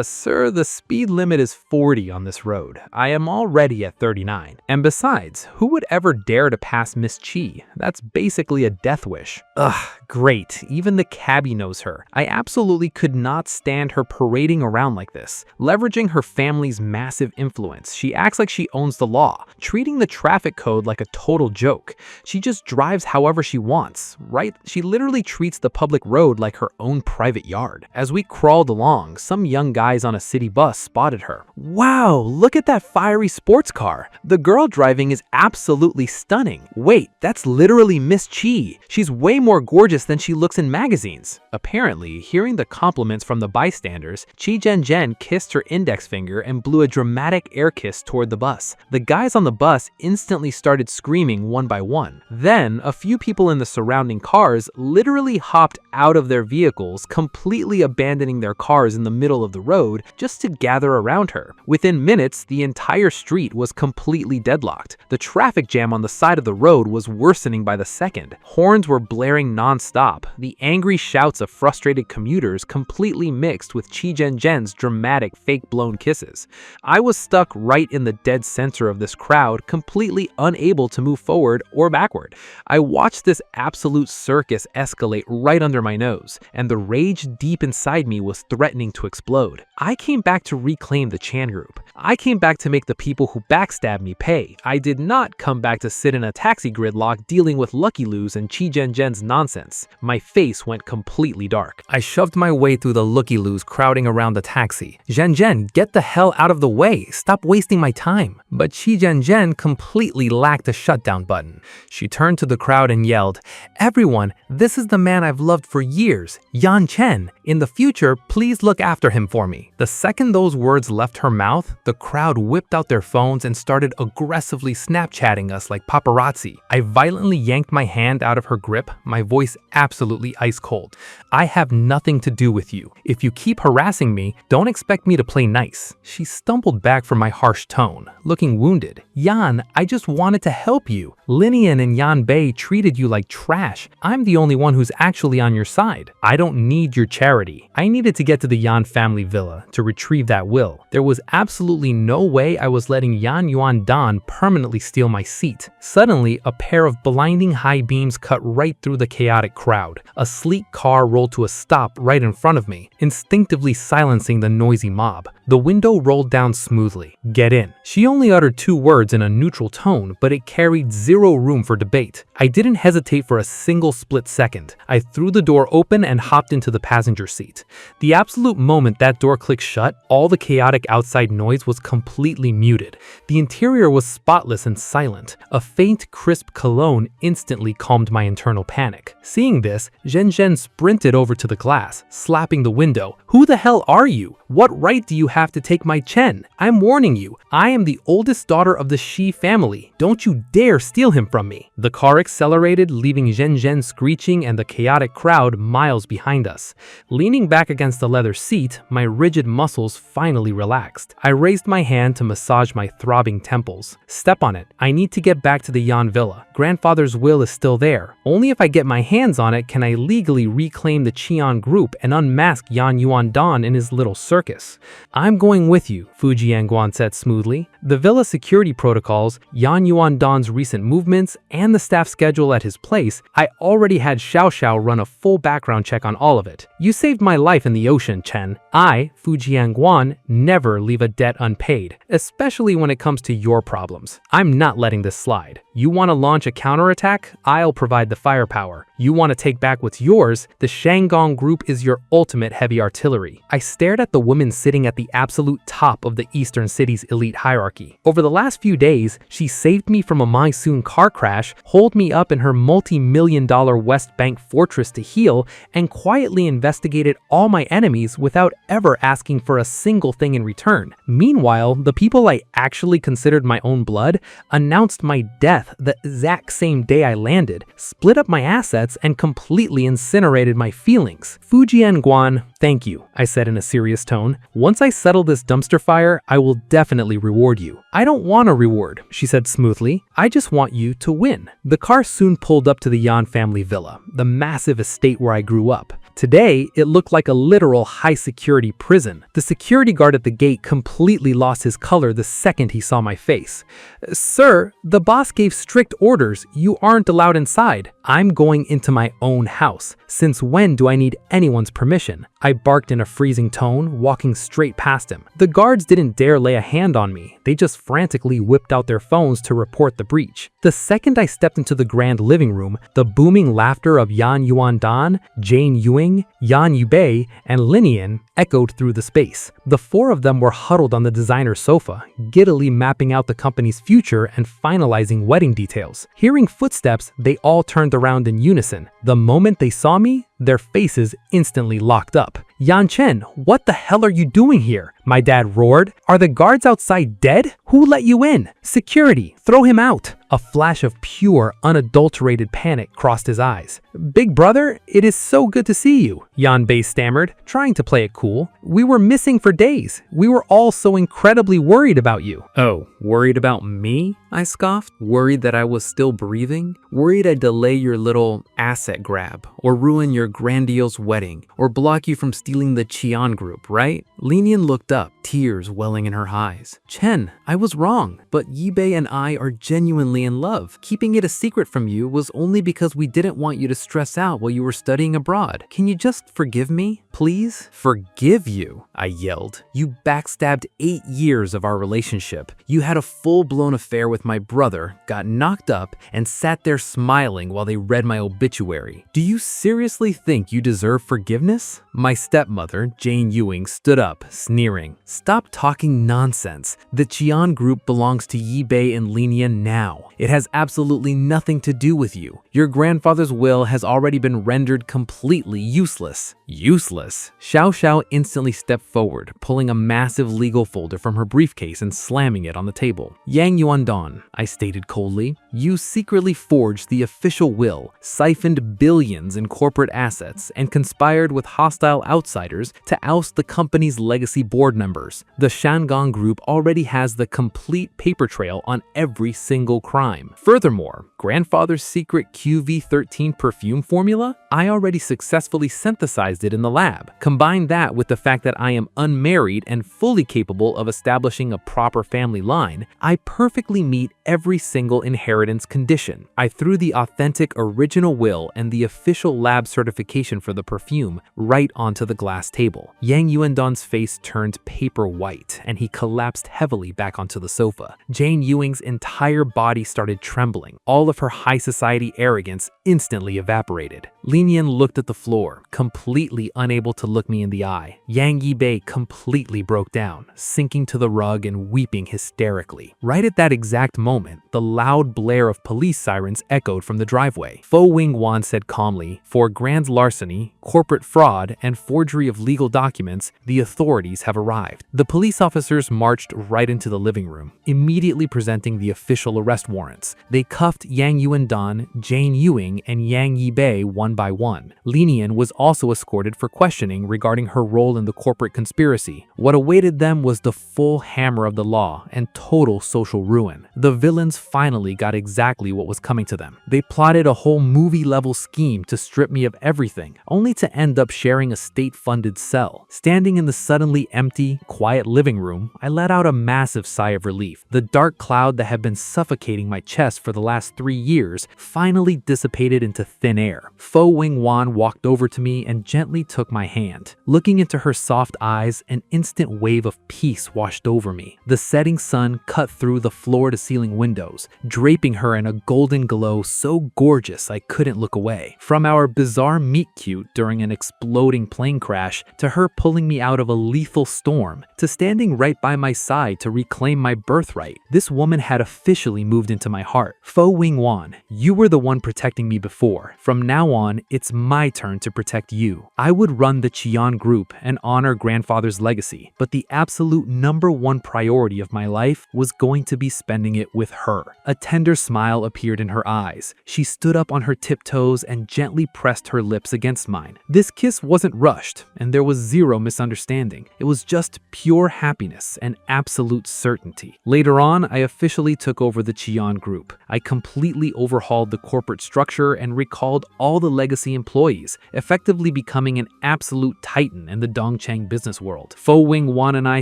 Sir, the speed limit is 40 on this road. road. I am already at 39. And besides, who would ever dare to pass Miss Chi? That's basically a death wish. Ugh, great. Even the cabbie knows her. I absolutely could not stand her parading around like this. Leveraging her family's massive influence, she acts like she owns the law, treating the traffic code like a total joke. She just drives however she wants, right? She literally treats the public road like her own private yard. As we crawled along, some young guys on a city bus spotted her. Wow, look at that fiery sports car. The girl driving is absolutely stunning. Wait, that's literally Miss Chi. She's way more gorgeous than she looks in magazines. Apparently, hearing the compliments from the bystanders, Chi Zhen kissed her index finger and blew a dramatic air kiss toward the bus. The guys on the bus instantly started screaming one by one. Then, a few people in the surrounding cars literally hopped out of their vehicles, completely abandoning their cars in the middle of the road just to gather around her. Within minutes, the entire street was completely deadlocked. The traffic jam on the side of the road was worsening by the second. Horns were blaring non-stop. The angry shouts of frustrated commuters completely mixed with Chi Zhen's dramatic fake-blown kisses. I was stuck right in the dead center of this crowd, completely unable to move forward or backward. I watched this absolute circus escalate right under my nose, and the rage deep inside me was threatening to explode. I came back to reclaim the Chan group. I came back to make the people who backstabbed me pay. I did not come back to sit in a taxi gridlock dealing with Lucky Lu's and Chi Zhen's nonsense. My face went completely dark. I shoved my way through the Lucky Lu's crowding around the taxi. Zhen, get the hell out of the way. Stop wasting my time. But Chi Zhen completely lacked a shutdown button. She turned to the crowd and yelled, "Everyone, this is the man I've loved for years, Yan Chen. In the future, please look after him for me." The second those words left her mouth, the crowd whipped out their phones and started aggressively Snapchatting us like paparazzi. I violently yanked my hand out of her grip, my voice absolutely ice cold. "I have nothing to do with you. If you keep harassing me, don't expect me to play nice." She stumbled back from my harsh tone, looking wounded. "Yan, I just wanted to help you. Linian and Yan Bei treated you like trash. I'm the only one who's actually on your side. I don't need your charity." I needed to get to the Yan family villa to retrieve that will. There was absolutely no way I was letting Yan Yuan Dan permanently steal my seat. Suddenly, a pair of blinding high beams cut right through the chaotic crowd. A sleek car rolled to a stop right in front of me, instinctively silencing the noisy mob. The window rolled down smoothly. "Get in." She only uttered 2 words in a neutral tone, but it carried zero room for debate. I didn't hesitate for a single split second. I threw the door open and hopped into the passenger seat. The absolute moment that door clicked shut, all the chaotic outside noise was completely muted. The interior was spotless and silent. A faint, crisp cologne instantly calmed my internal panic. Seeing this, Zhen sprinted over to the glass, slapping the window. "Who the hell are you? What right do you have to take my Chen? I'm warning you, I am the oldest daughter of the Shi family. Don't you dare steal him from me." The car accelerated, leaving Zhen screeching and the chaotic crowd miles behind us. Leaning back against the leather seat, my rigid muscles finally relaxed. I raised my hand to massage my throbbing temples. "Step on it. I need to get back to the Yan villa. Grandfather's will is still there. Only if I get my hands on it can I legally reclaim the Qian group and unmask Yan Yuan Dan in his little circus." "I'm going with you," Fu Jianguan said smoothly. The villa security protocols, Yan Yuan Dan's recent movements, and the staff schedule at his place, I already had Xiao run a full background check on all of it. "You saved my life in the ocean, Chen. I, Fu Jianguan, never leave a debt unpaid, especially when it comes to your problems. I'm not letting this slide. You want to launch a counterattack? I'll provide the firepower. You want to take back what's yours? The Shandong group is your ultimate heavy artillery." I stared at the woman sitting at the absolute top of the eastern city's elite hierarchy. Over the last few days, she saved me from a monsoon car crash, holed me up in her multi-million-dollar West Bank fortress to heal, and quietly investigated all my enemies without ever asking for a single thing in return. Meanwhile, the people I actually considered my own blood announced my death the exact same day I landed, split up my assets, and completely incinerated my feelings. "Fu Jianguan, thank you," I said in a serious tone. "Once I settle this dumpster fire, I will definitely reward you." "I don't want a reward," she said smoothly. "I just want you to win." The car soon pulled up to the Yan family villa, the massive estate where I grew up. Today, it looked like a literal high-security prison. The security guard at the gate completely lost his color the second he saw my face. "Sir, the boss gave strict orders. You aren't allowed inside. I'm going into my own house. Since when do I need anyone's permission?" I barked in a freezing tone, walking straight past him. The guards didn't dare lay a hand on me. They just frantically whipped out their phones to report the breach. The second I stepped into the grand living room, the booming laughter of Yan Yuan-dan, Jane Ewing, Yan Yubei, and Linian echoed through the space. The four of them were huddled on the designer sofa, giddily mapping out the company's future and finalizing wedding details. Hearing footsteps, they all turned around in unison. The moment they saw me, their faces instantly locked up. "Yan Chen, what the hell are you doing here?" my dad roared. "Are the guards outside dead? Who let you in? Security, throw him out." A flash of pure, unadulterated panic crossed his eyes. "Big brother, it is so good to see you," Yan Bei stammered, trying to play it cool. "We were missing for days. We were all so incredibly worried about you." "Oh, worried about me?" I scoffed. "Worried that I was still breathing? Worried I'd delay your little asset grab, or ruin your grandiose wedding, or block you from stealing the Qian group, right?" Linian looked up, tears welling in her eyes. "Chen, I was wrong, but Yibei and I are genuinely in love. Keeping it a secret from you was only because we didn't want you to stress out while you were studying abroad. Can you just forgive me, please?" "Forgive you?" I yelled. "You backstabbed 8 years of our relationship. You had a full-blown affair with my brother, got knocked up, and sat there smiling while they read my obituary. Do you seriously think you deserve forgiveness?" My stepmother, Jane Ewing, stood up, sneering. "Stop talking nonsense. The Qian group belongs to Yibei and Linian now. It has absolutely nothing to do with you. Your grandfather's will has already been rendered completely useless." "Useless?" Xiao Xiao instantly stepped forward, pulling a massive legal folder from her briefcase and slamming it on the table. "Yang Yuandan," I stated coldly, "you secretly forged the official will, siphoned billions in corporate assets, and conspired with hostile outsiders to oust the company's legacy board members. The Shandong Group already has the complete paper trail on every single crime. Furthermore, grandfather's secret QV13 perfume formula? I already successfully synthesized it in the lab. Combine that with the fact that I am unmarried and fully capable of establishing a proper family line, I perfectly meet every single inheritance condition. I threw the authentic original will and the official lab certification for the perfume right onto the glass table." Yang Yuandan's face turned paper white, and he collapsed heavily back onto the sofa. Jane Ewing's entire body started trembling. All of her high society arrogance instantly evaporated. Linian looked at the floor, completely unable to look me in the eye. Yang Yibei completely broke down, sinking to the rug and weeping hysterically. Right at that exact moment, the loud blare of police sirens echoed from the driveway. Fo Wing-wan said calmly, "For grand larceny, corporate fraud, and forgery of legal documents, the authorities have arrived." The police officers marched right into the living room, immediately presenting the official arrest warrants. They cuffed Yang Yuandan, Jane Ewing, and Yang Yibei one by one. Linian was also escorted for questioning regarding her role in the corporate conspiracy. What awaited them was the full hammer of the law and total social ruin. The villains finally got exactly what was coming to them. They plotted a whole movie-level scheme to strip me of everything, only to end up sharing a state-funded cell. Standing in the suddenly empty, quiet living room, I let out a massive sigh of relief. The dark cloud that had been suffocating my chest for the last 3 years finally dissipated into thin air. Fo Wing-wan walked over to me and gently took my hand. Looking into her soft eyes, an instant wave of peace washed over me. The setting sun cut through the floor-to-ceiling windows, draping her in a golden glow so gorgeous I couldn't look away. From our bizarre meet-cute during an exploding plane crash, to her pulling me out of a lethal storm, to standing right by my side to reclaim my birthright, this woman had officially moved into my heart. Fo Wing-wan, you were the one protecting me before. From now on, it's my turn to protect you. I would run the Qian group and honor grandfather's legacy, but the absolute #1 priority of my life was going to be spending it with her. A tender smile appeared in her eyes. She stood up on her tiptoes and gently pressed her lips against mine. This kiss wasn't rushed, and there was zero misunderstanding. It was just pure happiness and absolute certainty. Later on, I officially took over the Cheon group. I completely overhauled the corporate structure and recalled all the legacy employees, effectively becoming an absolute titan in the Dongchang business world. Fo Wing-wan and I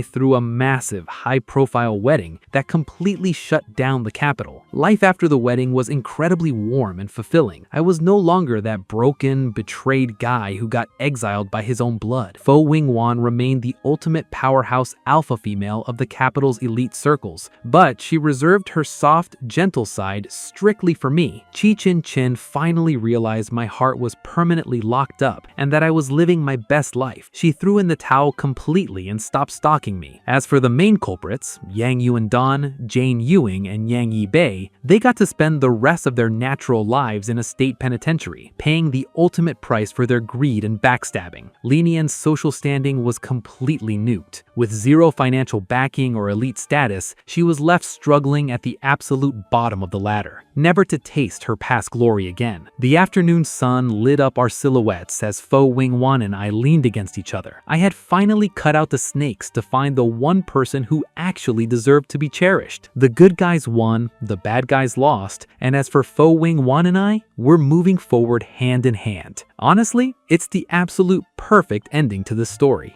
threw a massive, high-profile wedding that completely shut down the capital. Life after the wedding was incredibly warm and fulfilling. I was no longer that broken, betrayed guy who got exiled by his own blood. Fo Wing-wan remained the ultimate powerhouse alpha female of the capital's elite circles, but she reserved her soft, gentle side strictly for me. Chi Chin finally realized my heart was permanently locked up and that I was living my best life. She threw in the towel completely and stopped stalking me. As for the main culprits, Yang Yuan-dan, Jane Ewing, and Yang Yi-bei, they got to spend the rest of their natural lives in a state penitentiary, paying the ultimate price for their greed and backstabbing. Li Nian's social standing was completely nuked. With zero financial backing or elite status, she was left struggling at the absolute bottom of the ladder, never to taste her past glory again. The afternoon sun lit up our silhouettes as Fo Wing-wan and I leaned against each other. I had finally cut out the snakes to find the one person who actually deserved to be cherished. The good guys won, the bad guys lost, and as for Fo Wing-wan and I, we're moving forward hand in hand. Honestly, it's the absolute perfect ending to this story.